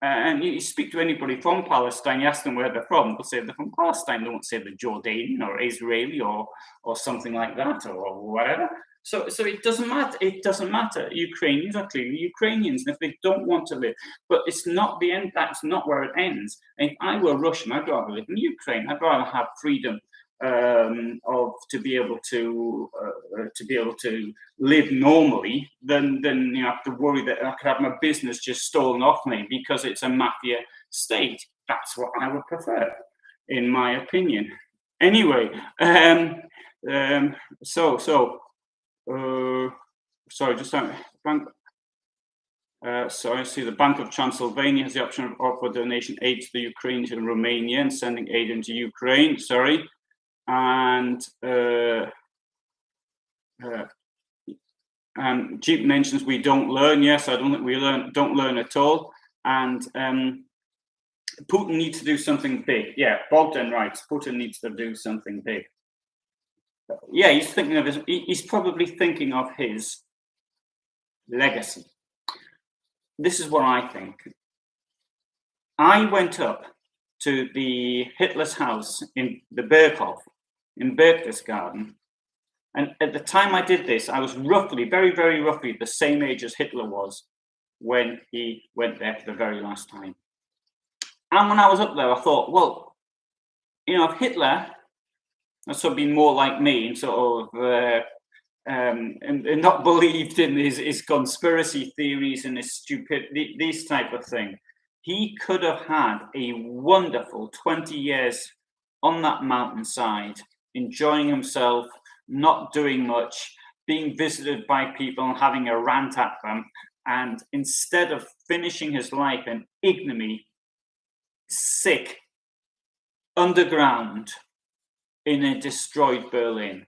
And you speak to anybody from Palestine, you ask them where they're from, they'll say they're from Palestine. They won't say they're Jordanian or Israeli or something like that or whatever. So it doesn't matter. It doesn't matter. Ukrainians are clearly Ukrainians, and if they don't want to live, but it's not the end. That's not where it ends. And if I were Russian, I'd rather live in Ukraine. I'd rather have freedom to be able to live normally than have to worry that I could have my business just stolen off me because it's a mafia state. That's what I would prefer, in my opinion. Anyway, sorry, just bank. So I see the Bank of Transylvania has the option of offer donation aid to the Ukrainians and Romania and sending aid into Ukraine. Sorry. And Jeep mentions we don't learn. Yes, I don't think we don't learn at all. And Putin needs to do something big. Yeah, Bogdan writes, Putin needs to do something big. Yeah, he's thinking of he's probably thinking of his legacy. This is what I think. I went up to the Hitler's house in the Berghof, in Berchtesgaden. And at the time I did this, I was roughly, very, very roughly the same age as Hitler was when he went there for the very last time. And when I was up there, I thought, well, if Hitler had sort of been more like me and sort of and not believed in his conspiracy theories and his stupidity, this type of thing, he could have had a wonderful 20 years on that mountainside, enjoying himself, not doing much, being visited by people and having a rant at them. And instead of finishing his life in ignominy, sick, underground, in a destroyed Berlin,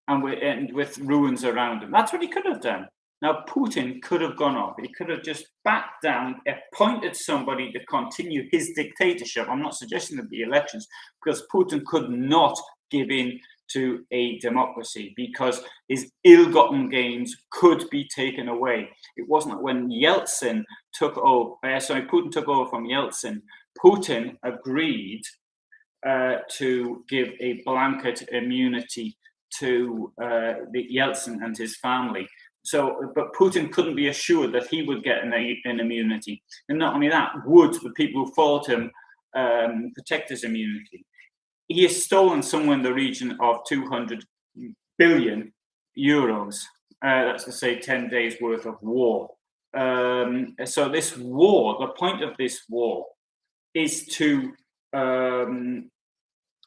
and with ruins around him. That's what he could have done. Now, Putin could have gone off. He could have just backed down, appointed somebody to continue his dictatorship. I'm not suggesting that the elections, because Putin could not give in to a democracy because his ill-gotten gains could be taken away. It wasn't when Yeltsin took over, Putin took over from Yeltsin. Putin agreed to give a blanket immunity to the Yeltsin and his family. But Putin couldn't be assured that he would get an immunity. And not only that, would the people who fought him protect his immunity? He has stolen somewhere in the region of 200 billion euros. That's to say 10 days worth of war. So this war, the point of this war is to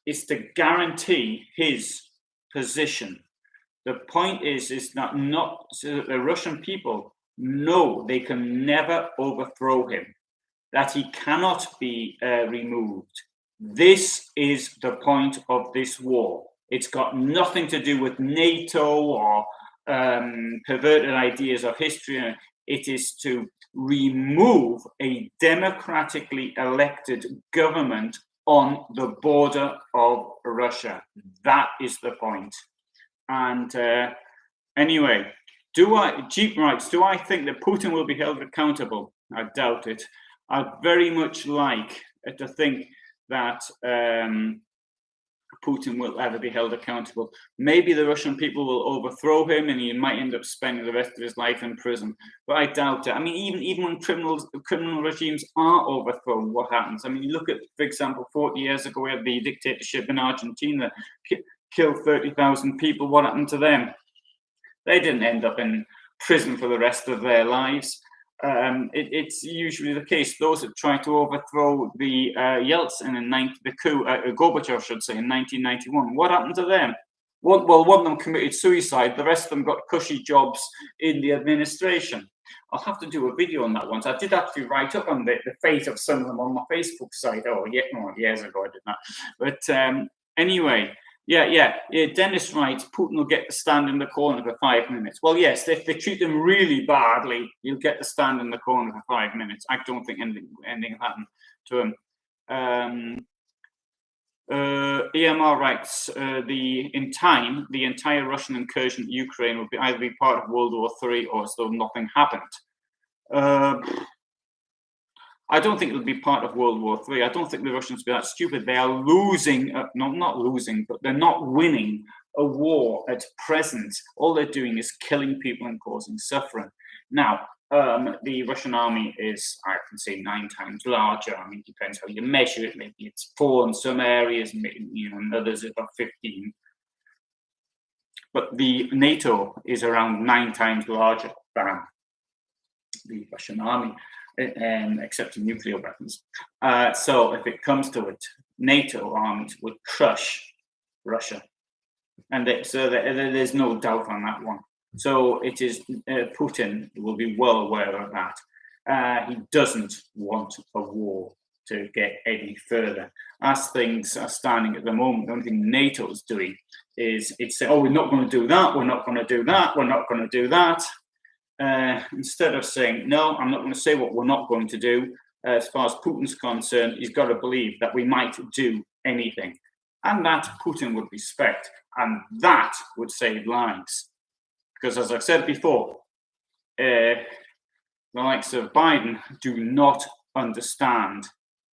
is to guarantee his position. The point is that not so that the Russian people know they can never overthrow him, that he cannot be removed. This is the point of this war. It's got nothing to do with NATO or perverted ideas of history. It is to remove a democratically elected government on the border of Russia. That is the point. And anyway, Jeep writes, do I think that Putin will be held accountable? I doubt it. I'd very much like to think that Putin will ever be held accountable. Maybe the Russian people will overthrow him and he might end up spending the rest of his life in prison. But I doubt it. I mean, even when criminal regimes are overthrown, what happens? I mean, you look at, for example, 40 years ago, we had the dictatorship in Argentina, killed 30,000 people. What happened to them? They didn't end up in prison for the rest of their lives. It's usually the case. Those that try to overthrow the Yeltsin in Gorbachev, should say, in 1991. What happened to them? One of them committed suicide. The rest of them got cushy jobs in the administration. I'll have to do a video on that once. I did actually write up on the fate of some of them on my Facebook site. Years ago I did that. But anyway. Yeah. Dennis writes, Putin will get to stand in the corner for 5 minutes. Well, yes, if they treat him really badly, he'll get to stand in the corner for 5 minutes. I don't think anything will happen to him. EMR writes, in time, the entire Russian incursion in Ukraine will either be part of World War III or as though nothing happened. I don't think it'll be part of World War III. I don't think the Russians will be that stupid. They are losing, not losing, but they're not winning a war at present. All they're doing is killing people and causing suffering. Now, the Russian army is, I can say, 9 times larger. I mean, it depends how you measure it. Maybe it's 4 in some areas, in others it's about 15. But the NATO is around 9 times larger than the Russian army. Except in nuclear weapons. So if it comes to it, NATO armies would crush Russia. And there's no doubt on that one. So it is Putin will be well aware of that. He doesn't want a war to get any further. As things are standing at the moment, the only thing NATO is doing is it's saying, we're not going to do that, we're not going to do that, we're not going to do that. Instead of saying, no, I'm not going to say what we're not going to do, as far as Putin's concerned, he's got to believe that we might do anything. And that Putin would respect. And that would save lives. Because as I've said before, the likes of Biden do not understand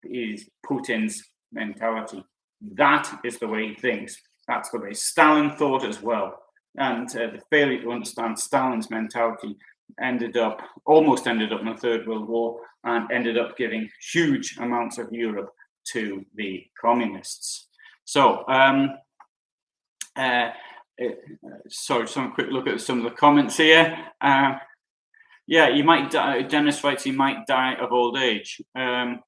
Putin's mentality. That is the way he thinks. That's the way Stalin thought as well. And the failure to understand Stalin's mentality almost ended up in the Third World War and ended up giving huge amounts of Europe to the communists. So, sorry, some quick look at some of the comments here. He might die. Dennis writes he might die of old age. Daniel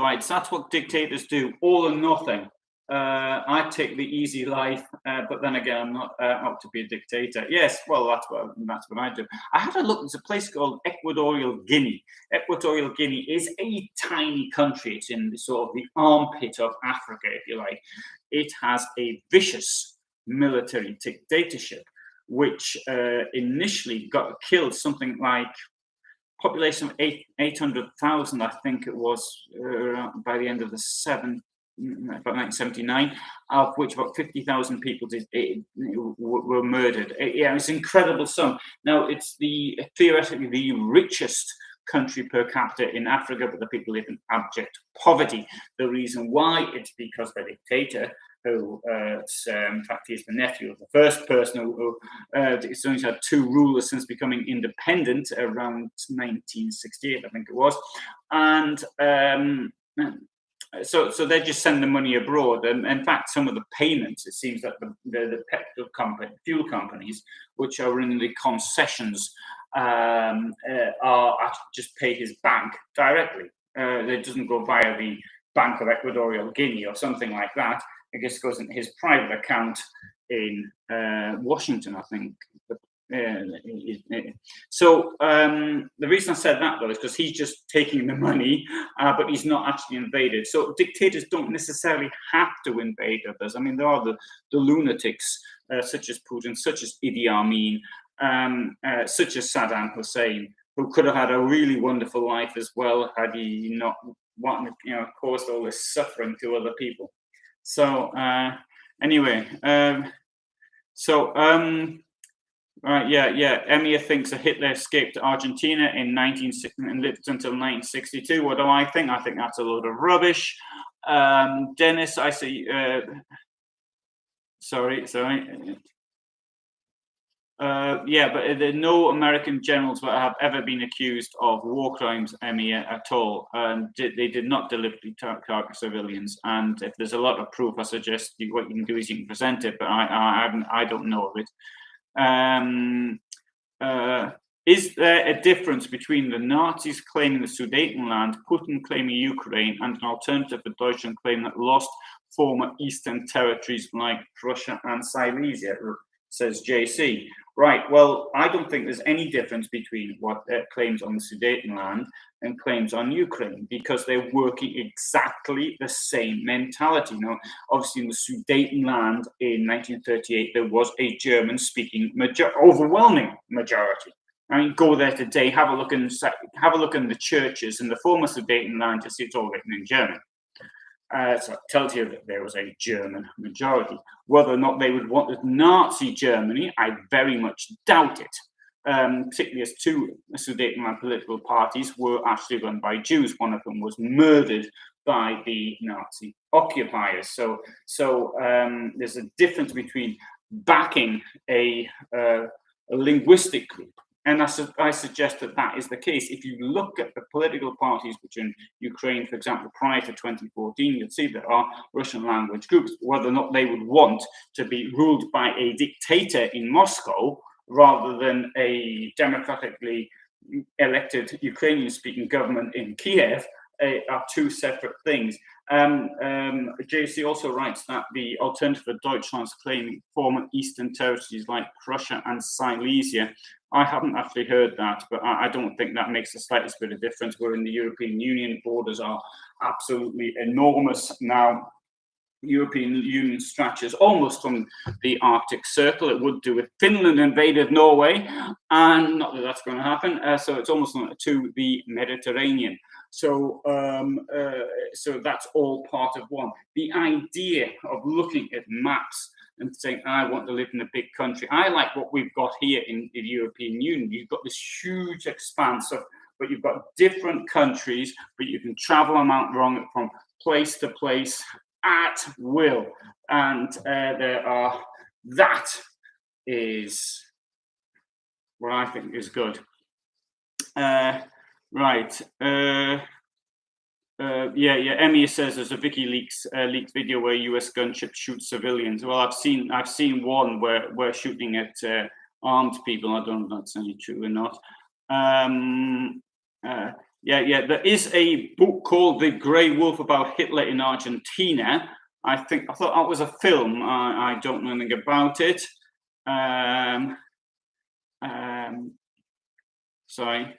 writes, that's what dictators do, all or nothing. I take the easy life, but then again, I'm not out to be a dictator. Yes, well, that's what I do. I had a look. There's a place called Equatorial Guinea. Equatorial Guinea is a tiny country. It's in the sort of the armpit of Africa, if you like. It has a vicious military dictatorship, which initially killed something like population of 800,000, I think it was, by the end of the about 1979, of which about 50,000 people were murdered. It's an incredible sum. Now, it's theoretically the richest country per capita in Africa, but the people live in abject poverty. The reason why, it's because the dictator, who in fact he's the nephew of the first person who it's only had 2 rulers since becoming independent around 1968, I think it was, and so they just send the money abroad. And in fact, some of the payments, it seems that the petrol fuel companies, which are in the concessions, are just pay his bank directly. It doesn't go via the Bank of Equatorial Guinea or something like that. It just goes into his private account in Washington, I think. So the reason I said that, though, is because he's just taking the money, but he's not actually invaded. So dictators don't necessarily have to invade others. I mean, there are the lunatics, such as Putin, such as Idi Amin, such as Saddam Hussein, who could have had a really wonderful life as well had he not caused all this suffering to other people. So anyway, Emir thinks that Hitler escaped to Argentina in 1960 and lived until 1962. What do I think? I think that's a load of rubbish. Dennis, I see. Sorry. But no American generals have ever been accused of war crimes, Emir, at all. They did not deliberately target civilians. And if there's a lot of proof, I suggest what you can do is you can present it, but I don't know of it. Is there a difference between the Nazis claiming the Sudetenland, Putin claiming Ukraine, and an alternative for Deutschland claiming that lost former Eastern territories like Prussia and Silesia, says JC. Right, well, I don't think there's any difference between what claims on the Sudetenland and claims on Ukraine, because they're working exactly the same mentality. Now, obviously, in the Sudetenland in 1938, there was a German-speaking overwhelming majority. I mean, go there today, have a look in the churches in the former Sudetenland, you see it's all written in German. So it tells you that there was a German majority. Whether or not they would want Nazi Germany, I very much doubt it. Particularly as two Sudetenland political parties were actually run by Jews. One of them was murdered by the Nazi occupiers. So there's a difference between backing a linguistic group. And I suggest that is the case. If you look at the political parties which in Ukraine, for example, prior to 2014, you'll see there are Russian language groups. Whether or not they would want to be ruled by a dictator in Moscow rather than a democratically elected Ukrainian-speaking government in Kiev are two separate things. JC also writes that the alternative for Deutschland's claiming former Eastern territories like Prussia and Silesia. I haven't actually heard that, but I don't think that makes the slightest bit of difference. We're in the European Union. Borders are absolutely enormous now. European Union stretches almost from the Arctic Circle. It would do if Finland invaded Norway, and not that that's going to happen. So it's almost to the Mediterranean. So that's all part of one. The idea of looking at maps and saying, I want to live in a big country. I like what we've got here in the European Union. You've got this huge expanse but you've got different countries, but you can travel from place to place at will. And that is what I think is good. Right. Emir says there's a WikiLeaks leaked video where US gunship shoots civilians. Well, I've seen one where we're shooting at armed people. I don't know if that's any true or not. There is a book called The Grey Wolf about Hitler in Argentina. I thought that was a film. I don't know anything about it. Sorry.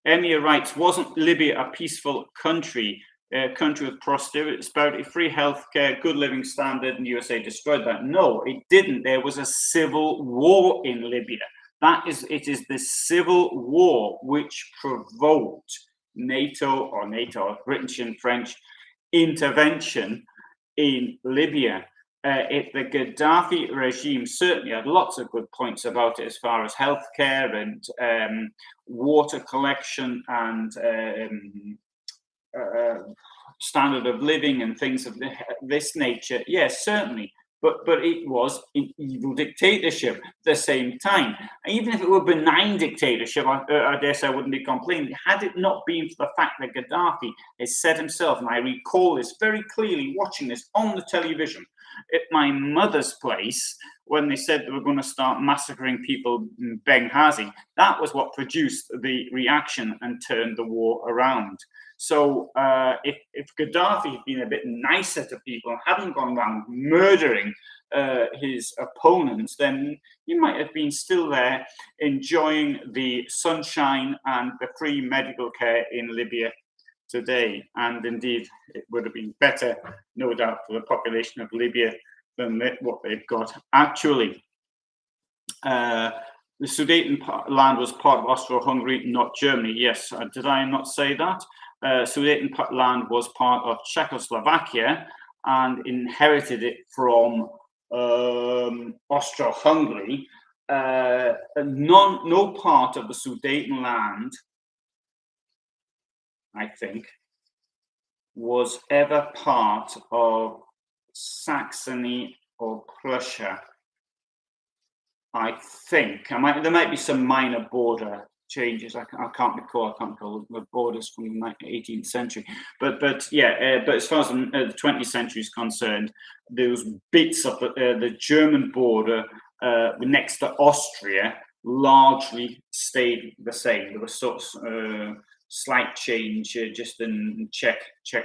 Emir writes, wasn't Libya a peaceful country? A country with prosperity, free healthcare, good living standard, and USA destroyed that? No, it didn't. There was a civil war in Libya. It is the civil war which provoked NATO, British and French intervention in Libya. The Gaddafi regime certainly had lots of good points about it as far as healthcare and water collection and standard of living and things of this nature. Yes, certainly. But it was an evil dictatorship at the same time. Even if it were benign dictatorship, I guess I wouldn't be complaining. Had it not been for the fact that Gaddafi has said himself, and I recall this very clearly watching this on the television at my mother's place when they said they were going to start massacring people in Benghazi. That was what produced the reaction and turned the war around. So if Gaddafi had been a bit nicer to people, hadn't gone around murdering his opponents, then he might have been still there enjoying the sunshine and the free medical care in Libya today. And indeed, it would have been better, no doubt, for the population of Libya than what they've got actually. The Sudeten land was part of Austro-Hungary, not Germany. Yes, did I not say that? Sudeten land was part of Czechoslovakia and inherited it from Austro-Hungary. No part of the Sudeten land, I think, was ever part of Saxony or Prussia. I think there might be some minor border changes. I can't recall the borders from the 18th century. But as far as the 20th century is concerned, those bits of the German border next to Austria largely stayed the same. There was sort of slight change just in Czech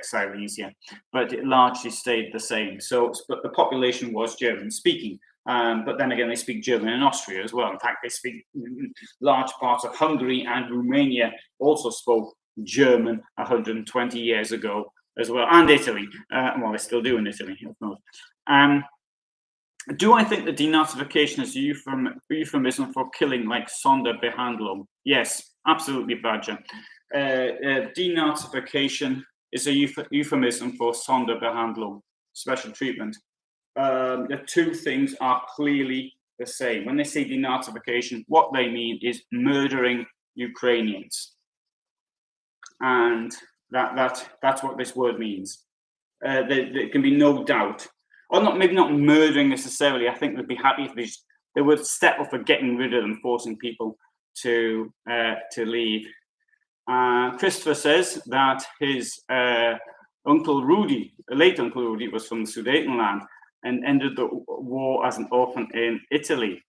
Silesia, but it largely stayed the same. But the population was German speaking. But then again, they speak German in Austria as well. In fact, they speak large parts of Hungary and Romania also spoke German 120 years ago as well, and Italy. Well, they still do in Italy, of course. Do I think that denazification is a euphemism for killing, like Sonderbehandlung? Yes, absolutely, Badger. Denazification is a euphemism for Sonderbehandlung, special treatment. The two things are clearly the same. When they say denazification, what they mean is murdering Ukrainians, and that's what this word means. There can be no doubt, or maybe not murdering necessarily. I think they'd be happy if they would settle for getting rid of them, forcing people to leave. Christopher says that his Uncle Rudy, late Uncle Rudy, was from the Sudetenland and ended the war as an orphan in Italy.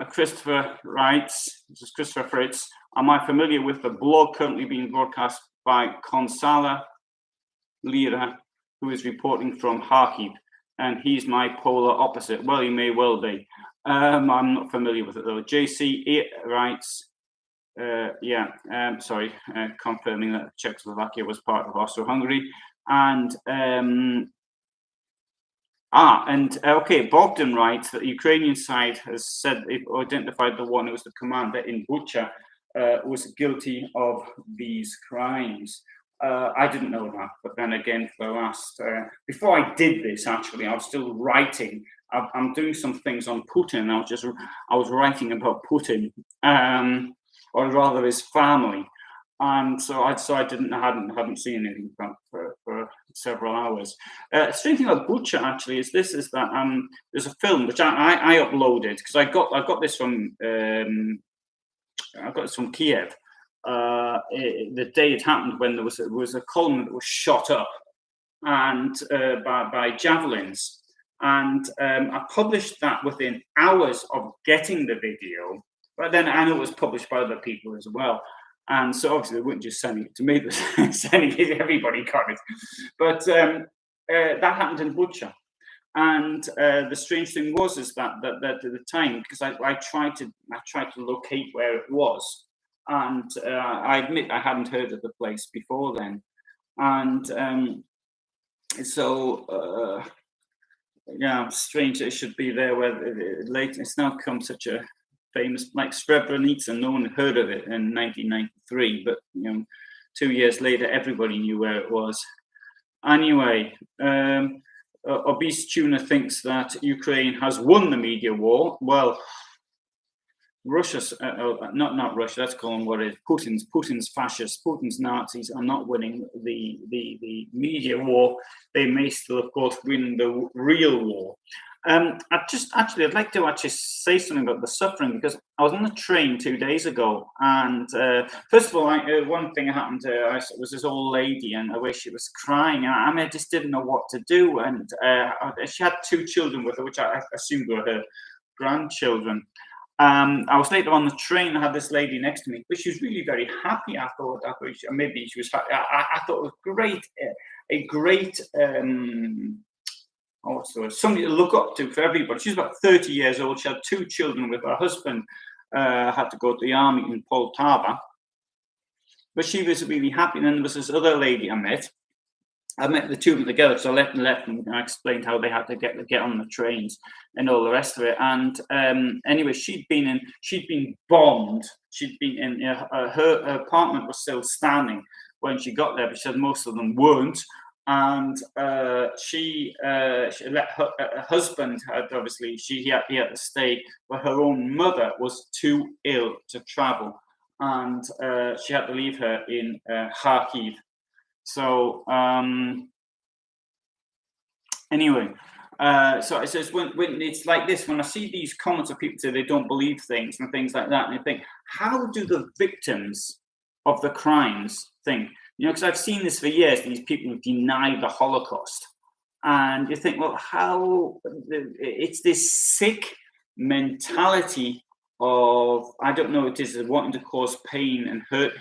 Christopher writes, this is Christopher Fritz, am I familiar with the blog currently being broadcast by Consala Lira, who is reporting from Kharkiv? And he's my polar opposite. Well, he may well be. I'm not familiar with it though. JC writes, confirming that Czechoslovakia was part of Austro-Hungary. And Bogdan writes that the Ukrainian side has said they've identified the one who was the commander in Bucha was guilty of these crimes. I didn't know that, but then again, for the last before I did this, actually, I was still writing. I'm doing some things on Putin. I was writing about Putin, or rather his family. And so I hadn't seen anything for several hours. Strange thing about Bucha actually is that there's a film which I uploaded because I got this from Kiev. The day it happened, when there was a column that was shot up and by javelins, and I published that within hours of getting the video. But then I know it was published by other people as well. And so obviously they weren't just sending it to me, but sending it, everybody got it. But that happened in Bucha. And the strange thing was that at the time, because I tried to locate where it was, and I admit I hadn't heard of the place before then. And strange it should be there where later it's now come such a famous, like Srebrenica, no one heard of it in 1993, but 2 years later, everybody knew where it was. Anyway, Obese Tuna thinks that Ukraine has won the media war. Well, Russia's not Russia. Let's call them what it is. Putin's fascists, Putin's Nazis are not winning the media war. They may still, of course, win the real war. I'd like to say something about the suffering, because I was on the train 2 days ago, and first of all, one thing happened. Was this old lady, and she was crying, and I just didn't know what to do. And she had 2 children with her, which I assumed were her grandchildren. I was later on the train. I had this lady next to me, but she was really very happy. I thought maybe she was happy. I thought it was great, a great somebody to look up to for everybody. She's about 30 years old. She had 2 children with her husband. Had to go to the army in Poltava, but she was really happy. And then there was this other lady I met. I met the 2 of them together, so I left them and I explained how they had to get on the trains and all the rest of it. And anyway, she'd been bombed. She'd been in her apartment was still standing when she got there, but she said most of them weren't. And she let her husband had obviously he had to stay, but her own mother was too ill to travel, and she had to leave her in Kharkiv. So anyway, so it says when it's like this, when I see these comments of people say they don't believe things and things like that, and I think, how do the victims of the crimes think? You know, because I've seen this for years, these people who deny the Holocaust. And you think, well, how it's this sick mentality of, I don't know, it is wanting to cause pain and hurt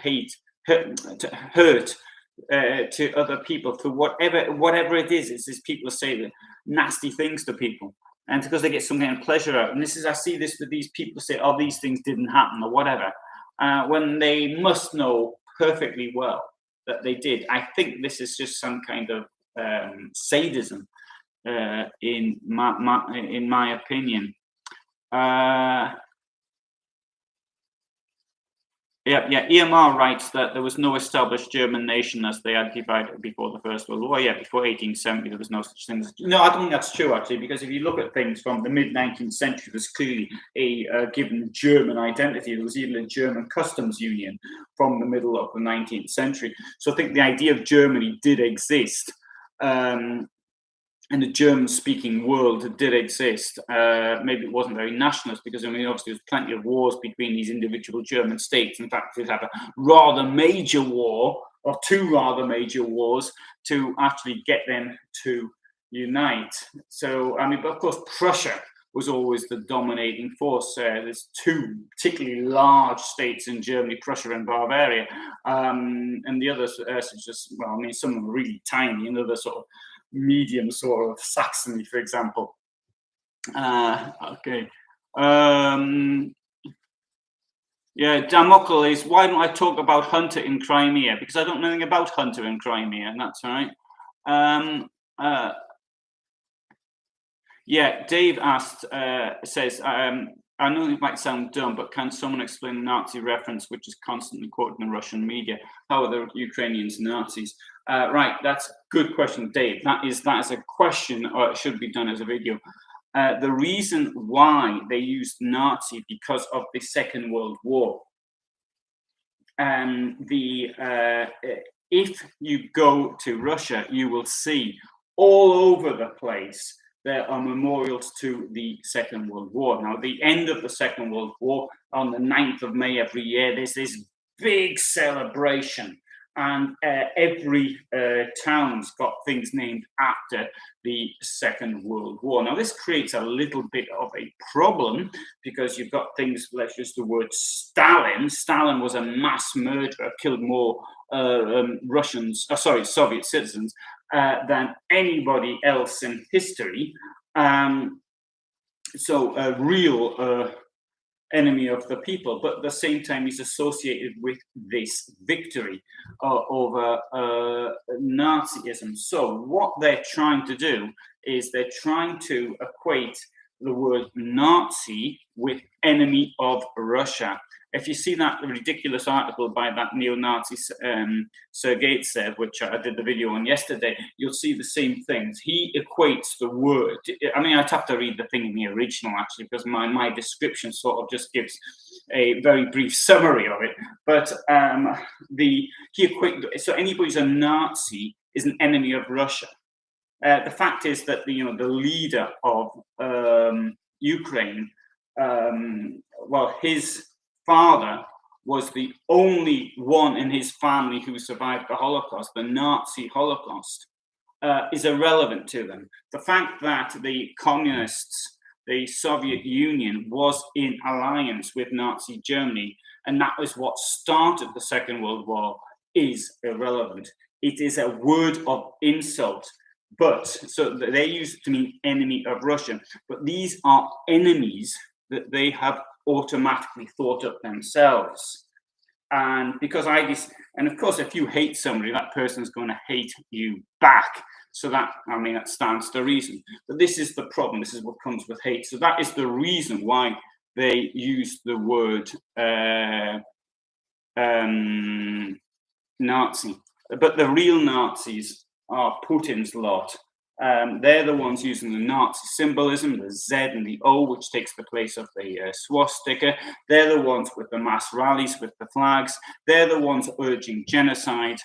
to other people for whatever it is. It's these people who say nasty things to people, and because they get some kind of pleasure out. And I see this with these people who say, oh, these things didn't happen or whatever, when they must know perfectly well that they did. I think this is just some kind of sadism, in my opinion. EMR writes that there was no established German nation as they had divided before the First World War. Yeah, before 1870, there was no such thing as... No, I don't think that's true, actually, because if you look at things from the mid-19th century, there's clearly a given German identity. There was even a German customs union from the middle of the 19th century. So I think the idea of Germany did exist. And the German-speaking world did exist. Maybe it wasn't very nationalist, because I mean, obviously, there's plenty of wars between these individual German states. In fact, we'd have a rather major war, or 2 rather major wars, to actually get them to unite. So, I mean, but of course, Prussia was always the dominating force. There's 2 particularly large states in Germany, Prussia and Bavaria, and the others just, well, I mean, some of them are really tiny, and others sort of medium, sort of Saxony, for example. Okay. Yeah, Damocles, why don't I talk about Hunter in Crimea? Because I don't know anything about Hunter in Crimea, and that's all right. Yeah, Dave asked, says, I know it might sound dumb, but can someone explain the Nazi reference, which is constantly quoted in the Russian media? How are the Ukrainians Nazis? Right, that's a good question, Dave. That is a question, or it should be done as a video. The reason why they used Nazi because of the Second World War. If you go to Russia, you will see all over the place there are memorials to the Second World War. Now, the end of the Second World War, on the 9th of May every year, there's this big celebration. And every town's got things named after the Second World War. Now, this creates a little bit of a problem, because you've got things, let's use the word Stalin. Stalin was a mass murderer, killed more Soviet citizens than anybody else in history. So a real enemy of the people, but at the same time he's associated with this victory over Nazism. So what they're trying to do is they're trying to equate the word Nazi with enemy of Russia. If you see that ridiculous article by that neo-Nazi Sergeytsev, which I did the video on yesterday, you'll see the same things. He equates the word. I mean, I'd have to read the thing in the original, actually, because my description sort of just gives a very brief summary of it. But so anybody who's a Nazi is an enemy of Russia. The fact is that the leader of Ukraine, his father was the only one in his family who survived the Holocaust, the Nazi Holocaust, is irrelevant to them. The fact that the communists, the Soviet Union was in alliance with Nazi Germany, and that was what started the Second World War, is irrelevant. It is a word of insult. But so they use it to mean enemy of Russia. But these are enemies that they have automatically thought up themselves. And because and of course, if you hate somebody, that person's going to hate you back. So that, I mean, that stands to reason. But this is the problem. This is what comes with hate. So that is the reason why they use the word Nazi. But the real Nazis are Putin's lot. They're the ones using the Nazi symbolism, the Z and the O, which takes the place of the swastika. They're the ones with the mass rallies with the flags. They're the ones urging genocide.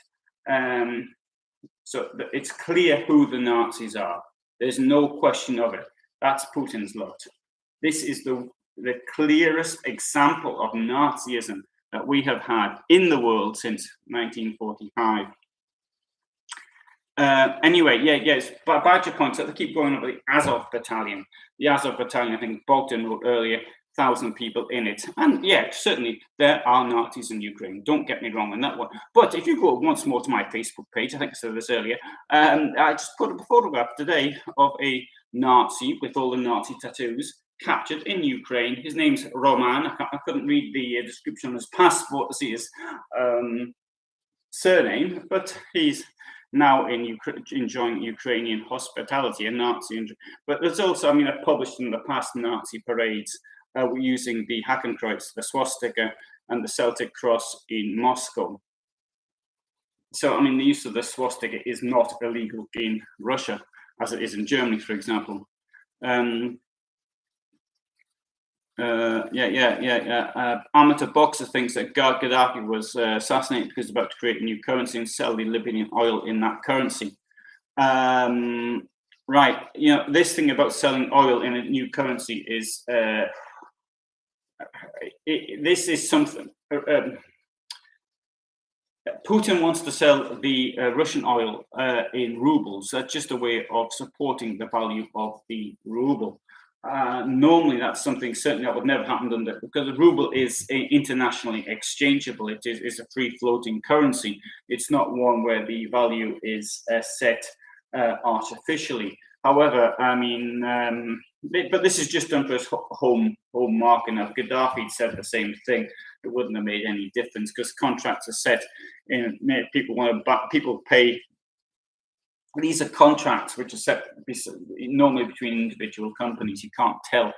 So it's clear who the Nazis are. There's no question of it. That's Putin's lot. This is the clearest example of Nazism that we have had in the world since 1945. Anyway, yes, Badger points out, they keep going over the Azov battalion. The Azov battalion, I think Bogdan wrote earlier, 1,000 people in it. And yeah, certainly there are Nazis in Ukraine. Don't get me wrong on that one. But if you go once more to my Facebook page, I think I said this earlier, I just put up a photograph today of a Nazi with all the Nazi tattoos captured in Ukraine. His name's Roman. I couldn't read the description on his passport to see his surname, but he's now enjoying Ukrainian hospitality, a Nazi. But there's also, I mean, I've published in the past Nazi parades using the Hakenkreuz, the swastika, and the Celtic cross in Moscow. So, I mean, the use of the swastika is not illegal in Russia, as it is in Germany, for example. Amateur boxer thinks that Gaddafi was assassinated because he's about to create a new currency and sell the Libyan oil in that currency. Right, you know, this thing about selling oil in a new currency is this is something. Putin wants to sell the Russian oil in rubles. That's just a way of supporting the value of the ruble. Normally, that's something certainly that would never happen because the ruble is internationally exchangeable. It is a free floating currency. It's not one where the value is set artificially. However, I mean, but this is just done for his home market. Now, if Gaddafi said the same thing, it wouldn't have made any difference because contracts are set in. People pay. These are contracts which are set normally between individual companies. You can't tell.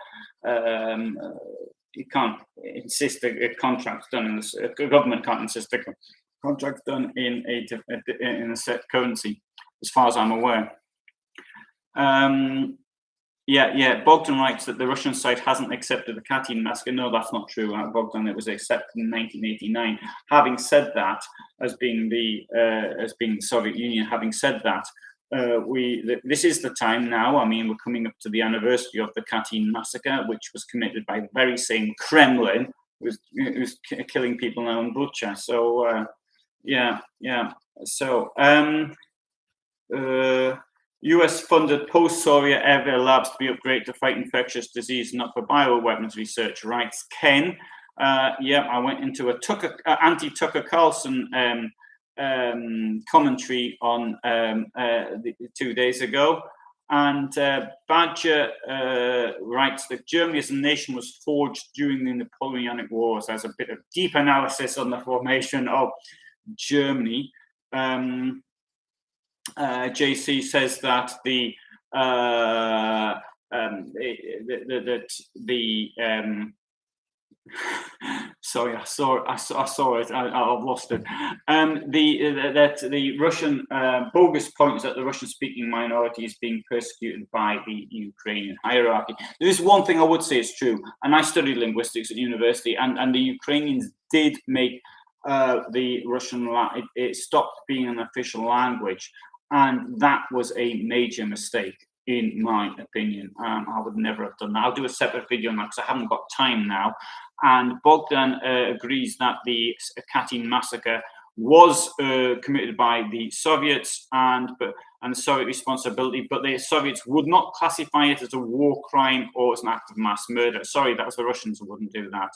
You can't insist a contract's done in a government can't insist a contract's done in a set currency, as far as I'm aware. Bogdan writes that the Russian side hasn't accepted the Katyn massacre. No, that's not true, Bogdan. It was accepted in 1989. Having said that, as being the Soviet Union, having said that, this is the time now. I mean, we're coming up to the anniversary of the Katyn massacre, which was committed by the very same Kremlin who's killing people now in Bucha. So, So, US-funded post-Soviet air labs to be upgraded to fight infectious disease, not for bioweapons research, writes Ken. I went into a anti-Tucker Carlson commentary on 2 days ago. And Badger writes that Germany as a nation was forged during the Napoleonic Wars. As a bit of deep analysis on the formation of Germany. JC says that sorry, I saw it. I've lost it. That the Russian bogus point is that the Russian-speaking minority is being persecuted by the Ukrainian hierarchy. There's one thing I would say is true, and I studied linguistics at university, and the Ukrainians did make the Russian it stopped being an official language, and that was a major mistake. In my opinion, I would never have done that. I'll do a separate video on that because I haven't got time now. And Bogdan agrees that the Katyn massacre was committed by the Soviets and the Soviet responsibility, but the Soviets would not classify it as a war crime or as an act of mass murder. Sorry, that was the Russians who wouldn't do that.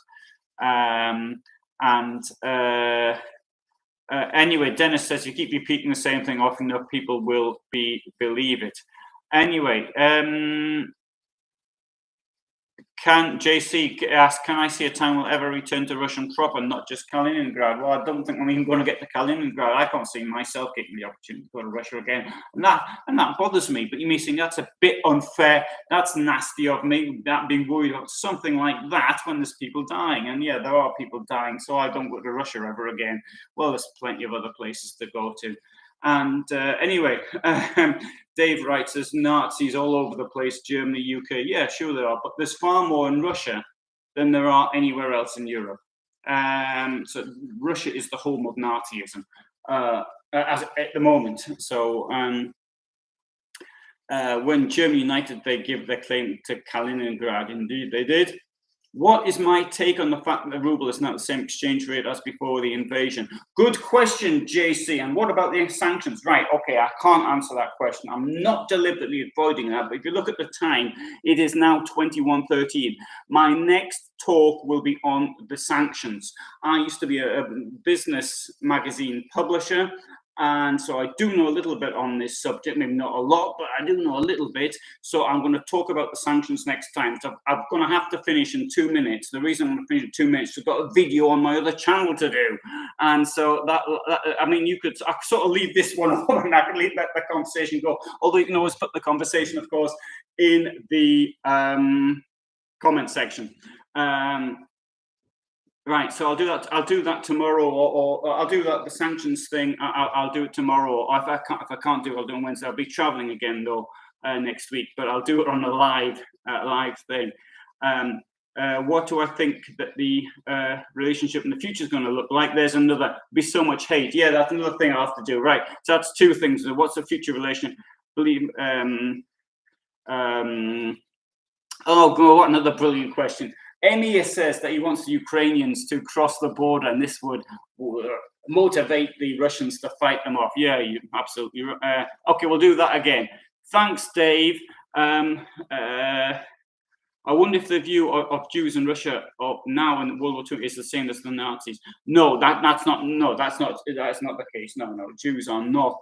Anyway, Dennis says, you keep repeating the same thing often enough, people will believe it. Anyway, JC ask, can I see a time we'll ever return to Russian proper, not just Kaliningrad? Well, I don't think I'm even going to get to Kaliningrad. I can't see myself getting the opportunity to go to Russia again. And that bothers me. But you may think that's a bit unfair. That's nasty of me, that being worried about something like that when there's people dying. And yeah, there are people dying, so I don't go to Russia ever again. Well, there's plenty of other places to go to. And anyway, Dave writes, there's Nazis all over the place, Germany, UK. Yeah, sure there are, but there's far more in Russia than there are anywhere else in Europe. So Russia is the home of Nazism at the moment. So when Germany united, they give their claim to Kaliningrad. Indeed, they did. What is my take on the fact that the ruble is not the same exchange rate as before the invasion? Good question, JC. And what about the sanctions? Right, okay, I can't answer that question. I'm not deliberately avoiding that, but if you look at the time, it is now 21:13. My next talk will be on the sanctions. I used to be a business magazine publisher, and so I do know a little bit on this subject, maybe not a lot, but I do know a little bit. So I'm going to talk about the sanctions next time. So I'm going to have to finish in 2 minutes. The reason I'm going to finish in 2 minutes is I've got a video on my other channel to do. And so that I mean, I could sort of leave this one off and I can let the conversation go. Although you can always put the conversation, of course, in the comment section. Right, so I'll do that. I'll do that tomorrow, or I'll do that. The sanctions thing, I'll do it tomorrow. Or if I can't do it, I'll do it on Wednesday. I'll be traveling again though next week, but I'll do it on a live thing. What do I think that the relationship in the future is going to look like? There's be so much hate. Yeah, that's another thing I'll have to do. Right, so that's two things. What's the future relationship? Oh, God, what another brilliant question. Emir says that he wants the Ukrainians to cross the border, and this would motivate the Russians to fight them off. Yeah, you absolutely. Okay, we'll do that again. Thanks, Dave. I wonder if the view of Jews in Russia now in World War II is the same as the Nazis. No, that's not. No, that's not the case. No, Jews are not.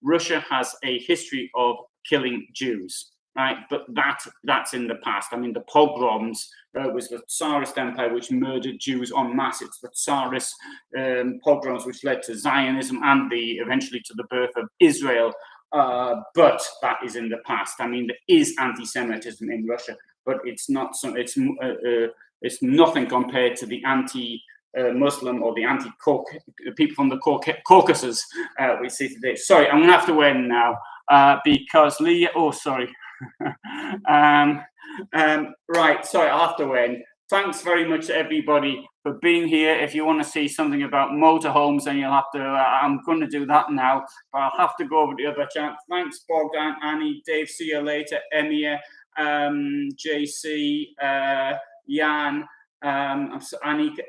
Russia has a history of killing Jews. Right, but that's in the past. I mean, the pogroms was the Tsarist Empire, which murdered Jews en masse. It's the Tsarist pogroms which led to Zionism and eventually to the birth of Israel. But that is in the past. I mean, there is anti-Semitism in Russia, but it's not. It's nothing compared to the anti-Muslim or the people from the Caucasus we see today. Sorry, I'm going to have to end now because Lee. Oh, sorry. Right, sorry, I'll have to end. Thanks very much to everybody for being here. If you want to see something about motorhomes, then you'll have to. I'm going to do that now, but I'll have to go over the other chat. Thanks, Bogdan, Annie, Dave. See you later. Emir, JC, Jan, Annika,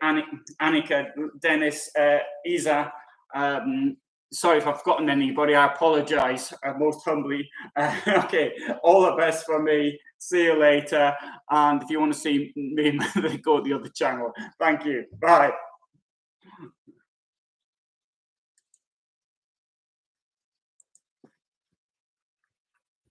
Dennis, Isa. Sorry if I've forgotten anybody. I apologize most humbly. Okay, all the best for me. See you later. And if you want to see me, go to the other channel. Thank you. Bye.